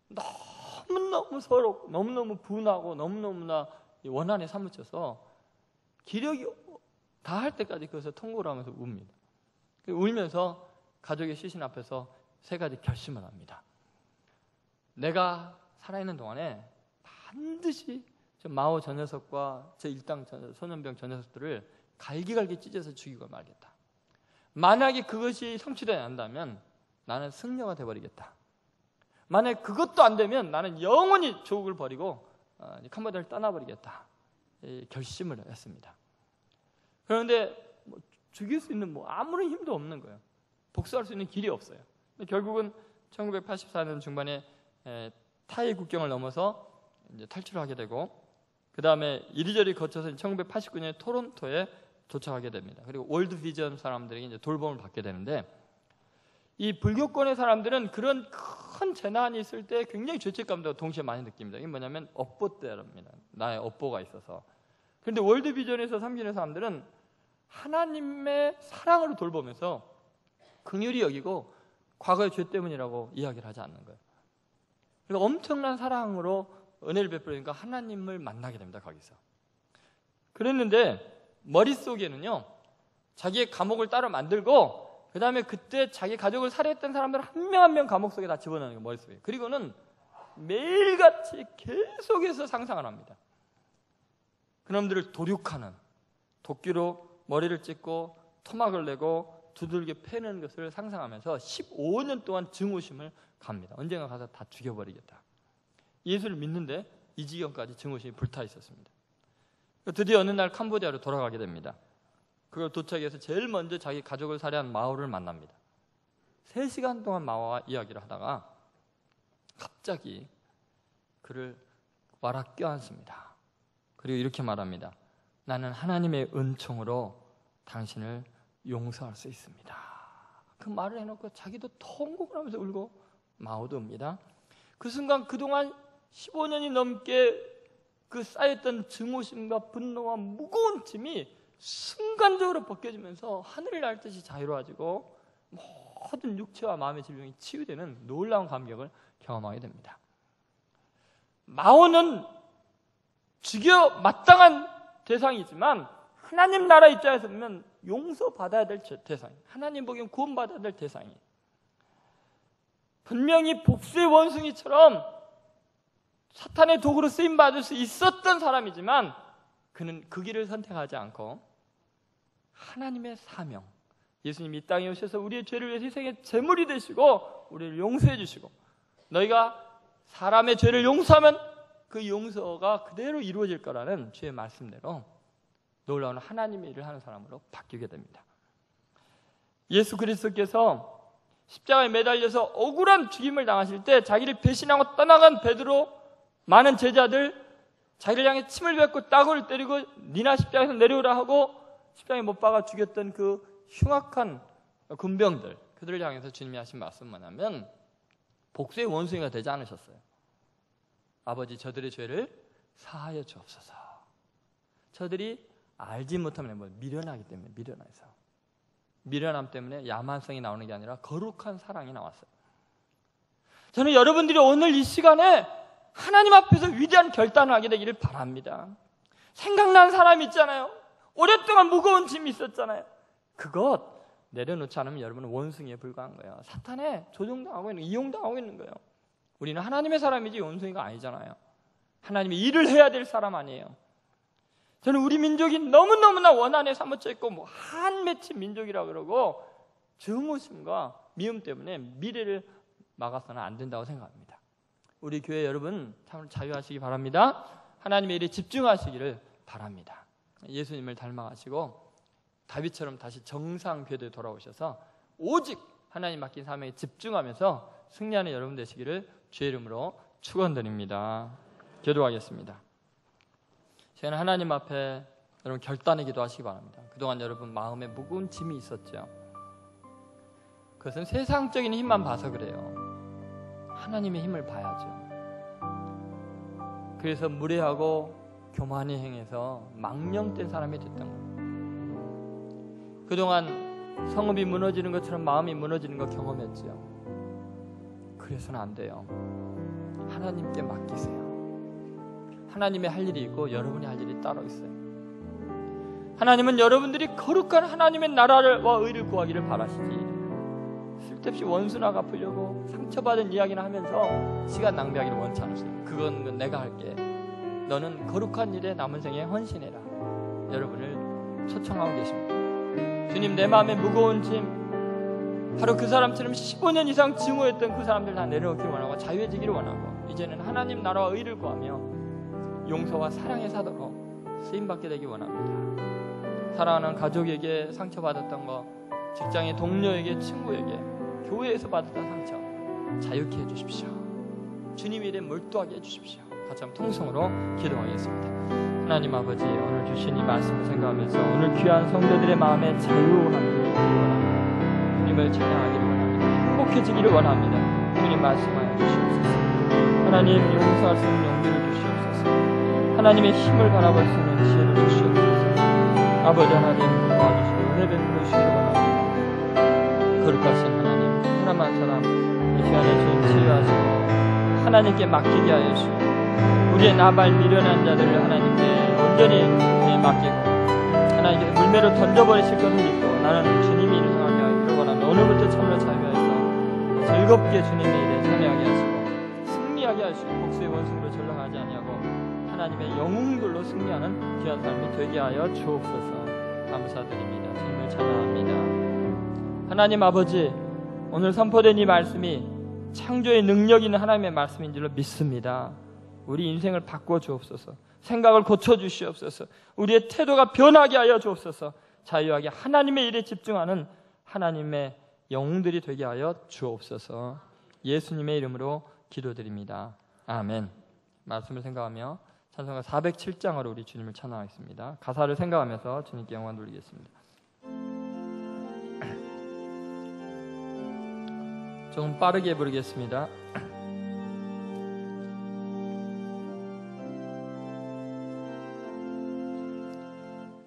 너무너무 서럽고 너무너무 분하고 너무너무나 원한에 사무쳐서 기력이 다 할 때까지 거기서 통곡을 하면서 웁니다. 울면서 가족의 시신 앞에서 3가지 결심을 합니다. 내가 살아있는 동안에 반드시 저 마오 저 녀석과 저 일당 소년병 저 녀석들을 갈기갈기 찢어서 죽이고 말겠다. 만약에 그것이 성취되지 않는다면 나는 승려가 되어버리겠다. 만약 그것도 안 되면 나는 영원히 조국을 버리고 캄보디아를 떠나버리겠다. 결심을 했습니다. 그런데 뭐 죽일 수 있는 아무런 힘도 없는 거예요. 복수할 수 있는 길이 없어요. 결국은 1984년 중반에 타이 국경을 넘어서 이제 탈출하게 되고 그 다음에 이리저리 거쳐서 1989년에 토론토에 도착하게 됩니다. 그리고 월드 비전 사람들에게 이제 돌봄을 받게 되는데 이 불교권의 사람들은 그런 큰 재난이 있을 때 굉장히 죄책감도 동시에 많이 느낍니다. 이게 뭐냐면 업보 때랍니다. 나의 업보가 있어서. 그런데 월드 비전에서 섬기는 사람들은 하나님의 사랑으로 돌보면서 긍휼히 여기고 과거의 죄 때문이라고 이야기를 하지 않는 거예요. 그러니까 엄청난 사랑으로 은혜를 베풀으니까 하나님을 만나게 됩니다. 거기서. 그랬는데 머릿속에는요 자기의 감옥을 따로 만들고 그 다음에 그때 자기 가족을 살해했던 사람들을 한 명 한 명 감옥 속에 다 집어넣는 거예요. 머릿속에. 그리고는 매일같이 계속해서 상상을 합니다. 그놈들을 도륙하는 도끼로 머리를 찢고 토막을 내고 두들겨 패는 것을 상상하면서 15년 동안 증오심을 갑니다. 언젠가 가서 다 죽여버리겠다. 예수를 믿는데 이 지경까지 증오심이 불타 있었습니다. 드디어 어느 날 캄보디아로 돌아가게 됩니다. 그걸 도착해서 제일 먼저 자기 가족을 살해한 마오를 만납니다. 3시간 동안 마오와 이야기를 하다가 갑자기 그를 와라 껴안습니다. 그리고 이렇게 말합니다. 나는 하나님의 은총으로 당신을 용서할 수 있습니다. 그 말을 해놓고 자기도 통곡을 하면서 울고 마오도 웁니다. 그 순간 그동안 15년이 넘게 그 쌓였던 증오심과 분노와 무거운 짐이 순간적으로 벗겨지면서 하늘을 날 듯이 자유로워지고 모든 육체와 마음의 질병이 치유되는 놀라운 감격을 경험하게 됩니다. 마오는 죽여 마땅한 대상이지만 하나님 나라 입장에서 보면 용서받아야 될 대상이에요. 하나님 보기엔 구원받아야 될 대상이에요. 분명히 복수의 원숭이처럼 사탄의 도구로 쓰임받을 수 있었던 사람이지만 그는 그 길을 선택하지 않고 하나님의 사명, 예수님이 이 땅에 오셔서 우리의 죄를 위해서 희생의 제물이 되시고 우리를 용서해 주시고, 너희가 사람의 죄를 용서하면 그 용서가 그대로 이루어질 거라는 주의 말씀대로 놀라운 하나님의 일을 하는 사람으로 바뀌게 됩니다. 예수 그리스도께서 십자가에 매달려서 억울한 죽임을 당하실 때 자기를 배신하고 떠나간 베드로, 많은 제자들, 자기를 향해 침을 뱉고 따구를 때리고 니나 십자가에서 내려오라 하고 십자가에 못 박아 죽였던 그 흉악한 군병들, 그들을 향해서 주님이 하신 말씀은 뭐냐면 복수의 원숭이가 되지 않으셨어요. 아버지, 저들의 죄를 사하여 주옵소서. 저들이 알지 못하면 미련하기 때문에, 미련함 때문에 야만성이 나오는 게 아니라 거룩한 사랑이 나왔어요. 저는 여러분들이 오늘 이 시간에 하나님 앞에서 위대한 결단을 하게 되기를 바랍니다. 생각난 사람 있잖아요. 오랫동안 무거운 짐이 있었잖아요. 그것 내려놓지 않으면 여러분은 원숭이에 불과한 거예요. 사탄에 조종당하고 있는, 이용당하고 있는 거예요. 우리는 하나님의 사람이지 원숭이가 아니잖아요. 하나님이 일을 해야 될 사람 아니에요. 저는 우리 민족이 너무너무나 원한에 사무쳐 있고 한 맺힌 민족이라고 그러고 증오심과 미움 때문에 미래를 막아서는 안 된다고 생각합니다. 우리 교회 여러분 참 자유하시기 바랍니다. 하나님의 일에 집중하시기를 바랍니다. 예수님을 닮아가시고 다윗처럼 다시 정상 궤도에 돌아오셔서 오직 하나님 맡긴 사명에 집중하면서 승리하는 여러분 되시기를 주의 이름으로 축원드립니다. 기도하겠습니다. 저는 하나님 앞에 여러분 결단의 기도하시기 바랍니다. 그동안 여러분 마음에 무거운 짐이 있었죠. 그것은 세상적인 힘만 봐서 그래요. 하나님의 힘을 봐야죠. 그래서 무례하고 교만히 행해서 망령된 사람이 됐던 거예요. 그동안 성읍이 무너지는 것처럼 마음이 무너지는 거 경험했죠. 그래서는 안 돼요. 하나님께 맡기세요. 하나님의 할 일이 있고 여러분이 할 일이 따로 있어요. 하나님은 여러분들이 거룩한 하나님의 나라와 의를 구하기를 바라시지, 쓸데없이 원수나 갚으려고 상처받은 이야기나 하면서 시간 낭비하기를 원치 않으세요. 그건 내가 할게. 너는 거룩한 일에 남은 생에 헌신해라. 여러분을 초청하고 계십니다. 주님, 내 마음에 무거운 짐, 바로 그 사람처럼 15년 이상 증오했던 그 사람들 다 내려놓기를 원하고 자유해지기를 원하고, 이제는 하나님 나라와 의를 구하며 용서와 사랑의 사도로 쓰임받게 되기 원합니다. 사랑하는 가족에게 상처받았던 거, 직장의 동료에게, 친구에게, 교회에서 받았던 상처 자유케 해주십시오. 주님 일에 몰두하게 해주십시오. 같이 한번 통성으로 기도하겠습니다. 하나님 아버지, 오늘 주신 이 말씀을 생각하면서 오늘 귀한 성도들의 마음에 자유함을 원합니다. 주님을 찬양하기를 원합니다. 행복해지기를 원합니다. 주님 말씀하여 주시옵소서. 하나님, 용서할 수 있는 용기를 주시옵소서. 하나님의 힘을 바라볼 수 있는 지혜를 주시옵소서. 아버지 하나님, 도와주시고 은혜 베풀어 주시기를 원합니다. 거룩하신 하나님, 사람한 사람 이 시간에 주님 치유하시고 하나님께 맡기게 하여 주시고, 우리의 나발 미련한 자들을 하나님께 온전히 맡기고 하나님께서 물매로 던져버리실 것을 믿고 나는 주님의 일을 행하게 하기를 원합니다. 오늘부터 참으로 자유하여서 즐겁게 주님의 일에 참여하게 하시고 승리하게 하시고 복수의 원수로 전락하지 아니하고 하나님의 영웅들로 승리하는 귀한 삶이 되게 하여 주옵소서. 감사드립니다. 주님을 찬양합니다. 하나님 아버지, 오늘 선포된 이 말씀이 창조의 능력 있는 하나님의 말씀인 줄로 믿습니다. 우리 인생을 바꿔 주옵소서. 생각을 고쳐 주시옵소서. 우리의 태도가 변하게 하여 주옵소서. 자유하게 하나님의 일에 집중하는 하나님의 영웅들이 되게 하여 주옵소서. 예수님의 이름으로 기도드립니다. 아멘. 말씀을 생각하며 찬송가 407장으로 우리 주님을 찬양하겠습니다. 가사를 생각하면서 주님께 영광 돌리겠습니다. 조금 빠르게 부르겠습니다.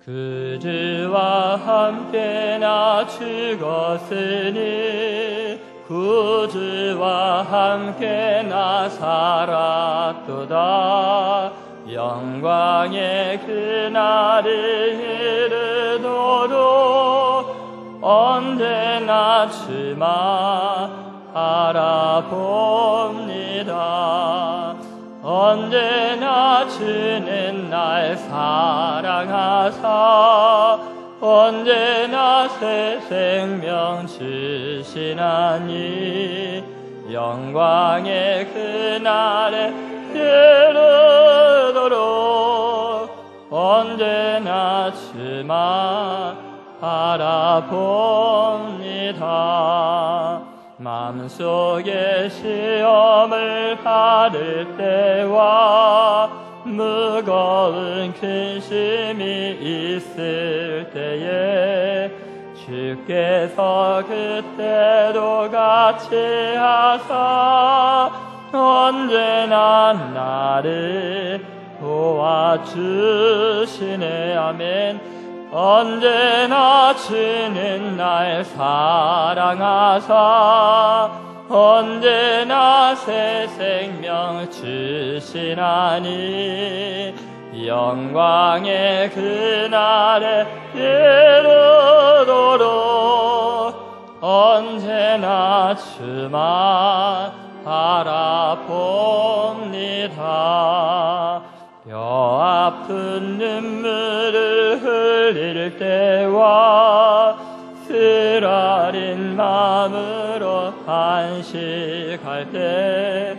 그주와 함께 나 죽었으니 구주와 함께 나 살았도다. 영광의 그날이 이르도록 언제나 주만 바라봅니다. 언제나 주는 날 사랑하사 언제나 새 생명 주시나니 영광의 그날에 이르도록 언제나 주만 바라봅니다. 마음속에 시험을 받을 때와 무거운 근심이 있을 때에 주께서 그때도 같이 하사 언제나 나를 도와주시네. 아멘. 언제나 주는 날 사랑하사 언제나 새 생명 주시나니 영광의 그날에 이르도록 언제나 주만 바라봅니다. 뼈 아픈 눈물을 흘릴 때와 쓰라린 마음으로 한식할 때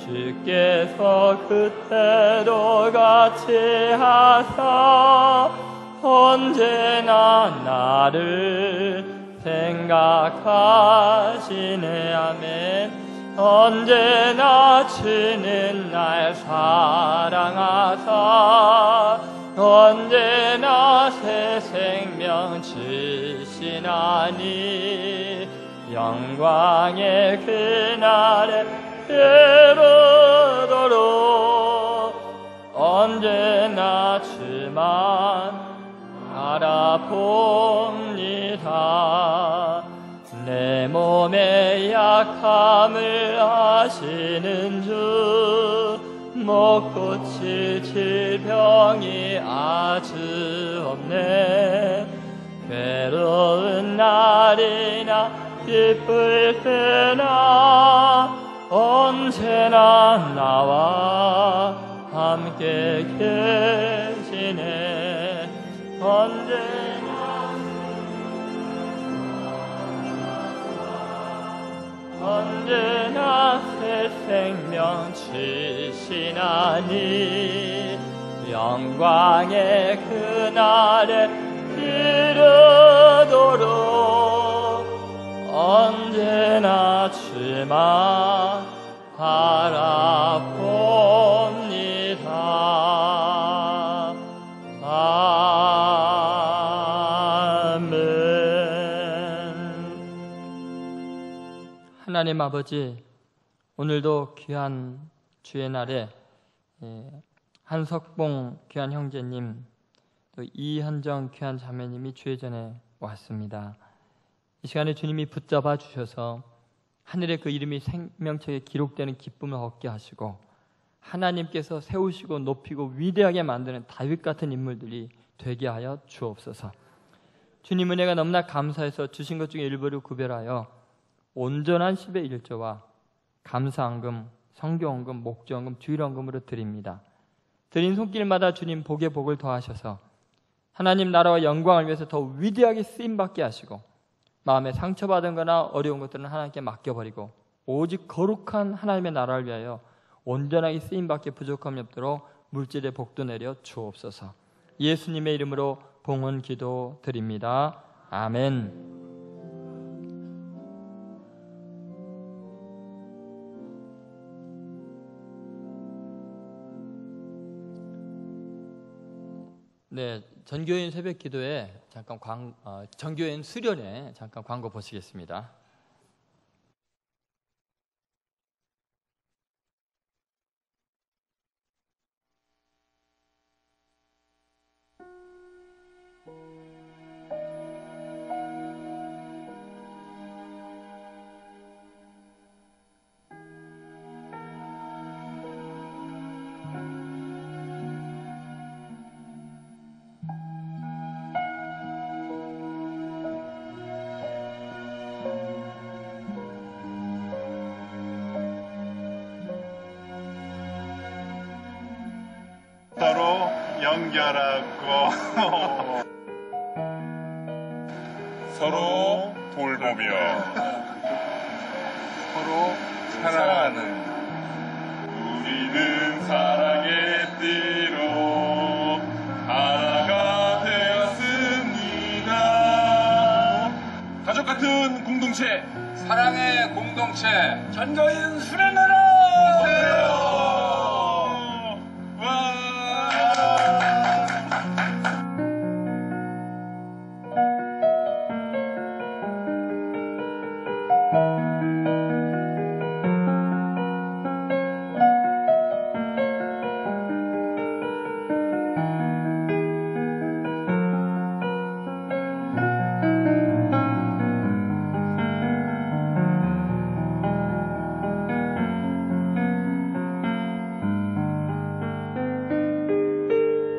주께서 그때도 같이 하사 언제나 나를 생각하시네. 아멘. 언제나 주는 날 사랑하사 언제나 새 생명 주시나니 영광의 그날에 이르도록 언제나 주만 바라봅니다. 내 몸의 약함을 아시는 주 못 고칠 질병이 아주 없네. 괴로운 날이나 기쁠 때나 언제나 나와 함께 계시네. 언제나 새 생명 주시나니 영광의 그날에 이르도록 언제나 주만 바라봅니다. 하나님 아버지, 오늘도 귀한 주의 날에 한석봉 귀한 형제님, 또 이현정 귀한 자매님이 주의 전에 왔습니다. 이 시간에 주님이 붙잡아 주셔서 하늘의 그 이름이 생명책에 기록되는 기쁨을 얻게 하시고 하나님께서 세우시고 높이고 위대하게 만드는 다윗 같은 인물들이 되게 하여 주옵소서. 주님 은혜가 너무나 감사해서 주신 것 중에 일부를 구별하여 온전한 10의 1조와 감사헌금, 성경헌금, 목전헌금, 주일헌금으로 드립니다. 드린 손길마다 주님 복의 복을 더하셔서 하나님 나라와 영광을 위해서 더 위대하게 쓰임받게 하시고 마음에 상처받은 거나 어려운 것들은 하나님께 맡겨버리고 오직 거룩한 하나님의 나라를 위하여 온전하게 쓰임받게 부족함이 없도록 물질의 복도 내려 주옵소서. 예수님의 이름으로 봉헌 기도 드립니다. 아멘. 네, 전교인 새벽 기도에 잠깐 전교인 수련회 잠깐 광고 보시겠습니다. 서로 연결하고 서로 돌보며 서로 사랑하는 우리는 사랑의 띠로 하나가 되었습니다. 가족 같은 공동체, 사랑의 공동체, 전도인 수련회로 오세요. 와.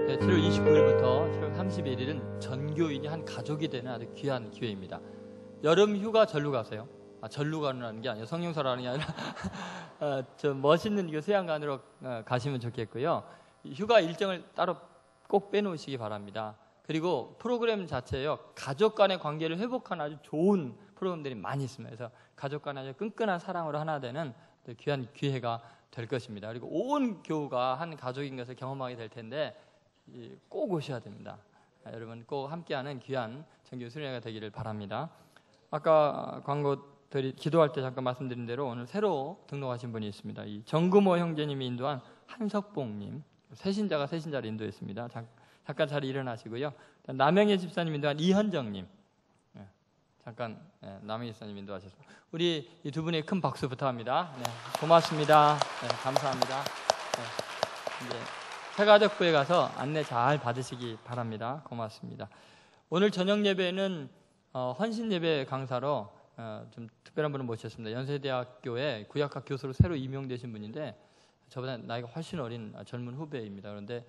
네, 7월 29일부터 7월 31일은 전교인이 한 가족이 되는 아주 귀한 기회입니다. 여름 휴가 절로 가세요. 절로 가는 게 아니라 성령사라는 게 아니라 저 멋있는 그 수양관으로 가시면 좋겠고요. 휴가 일정을 따로 꼭 빼놓으시기 바랍니다. 그리고 프로그램 자체요, 가족 간의 관계를 회복하는 아주 좋은 프로그램들이 많이 있습니다. 그래서 가족 간의 아주 끈끈한 사랑으로 하나 되는 귀한 기회가 될 것입니다. 그리고 온 교우가 한 가족인 것을 경험하게 될 텐데 꼭 오셔야 됩니다. 여러분 꼭 함께하는 귀한 정규 수련회가 되기를 바랍니다. 아까 기도할 때 잠깐 말씀드린 대로 오늘 새로 등록하신 분이 있습니다. 이 정금호 형제님이 인도한 한석봉님, 새신자를 인도했습니다. 잠깐 자리 일어나시고요. 남영애 집사님 인도한 이현정님, 잠깐 남영애 집사님 인도하셨습니다. 우리 이 두 분의 큰 박수 부탁합니다. 네, 고맙습니다. 네, 감사합니다. 네, 이제 새가족부에 가서 안내 잘 받으시기 바랍니다. 고맙습니다. 오늘 저녁 예배는 헌신 예배 강사로 좀 특별한 분을 모셨습니다. 연세대학교의 구약학 교수로 새로 임용되신 분인데 저보다 나이가 훨씬 어린 젊은 후배입니다. 그런데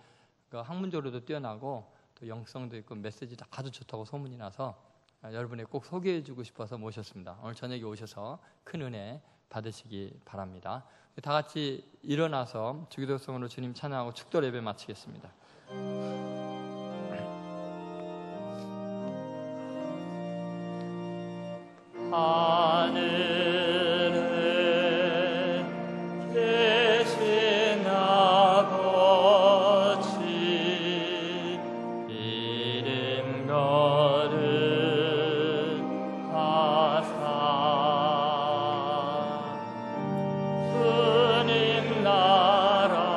학문적으로도 뛰어나고 또 영성도 있고 메시지도 아주 좋다고 소문이 나서 여러분에게 꼭 소개해주고 싶어서 모셨습니다. 오늘 저녁에 오셔서 큰 은혜 받으시기 바랍니다. 다 같이 일어나서 주기도성으로 주님 찬양하고 축도 예배 마치겠습니다. 하늘에 계신 아버지 이름 거룩하사 주님 나라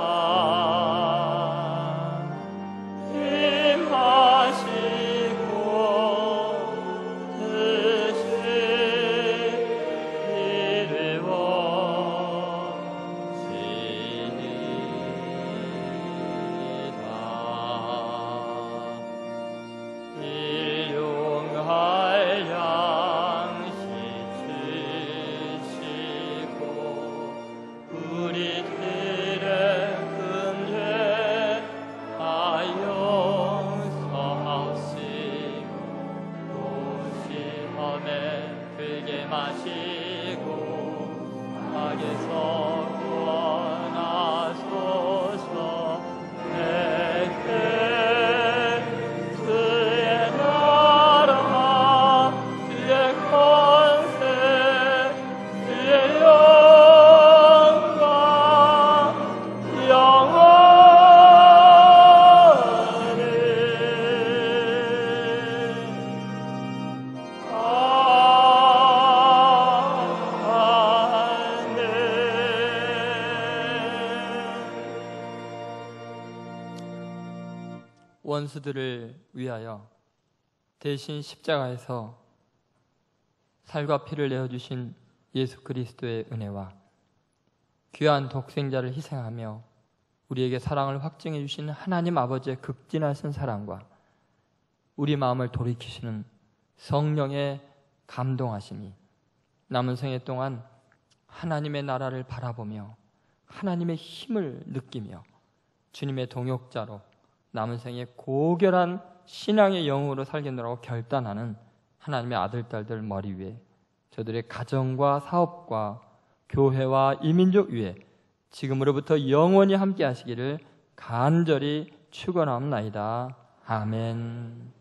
원수들을 위하여 대신 십자가에서 살과 피를 내어주신 예수 그리스도의 은혜와 귀한 독생자를 희생하며 우리에게 사랑을 확증해 주시는 하나님 아버지의 극진하신 사랑과 우리 마음을 돌이키시는 성령의 감동하심이 남은 생애 동안 하나님의 나라를 바라보며 하나님의 힘을 느끼며 주님의 동역자로 남은 생에 고결한 신앙의 영으로 살겠노라고 결단하는 하나님의 아들, 딸들 머리 위에 저들의 가정과 사업과 교회와 이민족 위에 지금으로부터 영원히 함께 하시기를 간절히 축원하옵나이다. 아멘.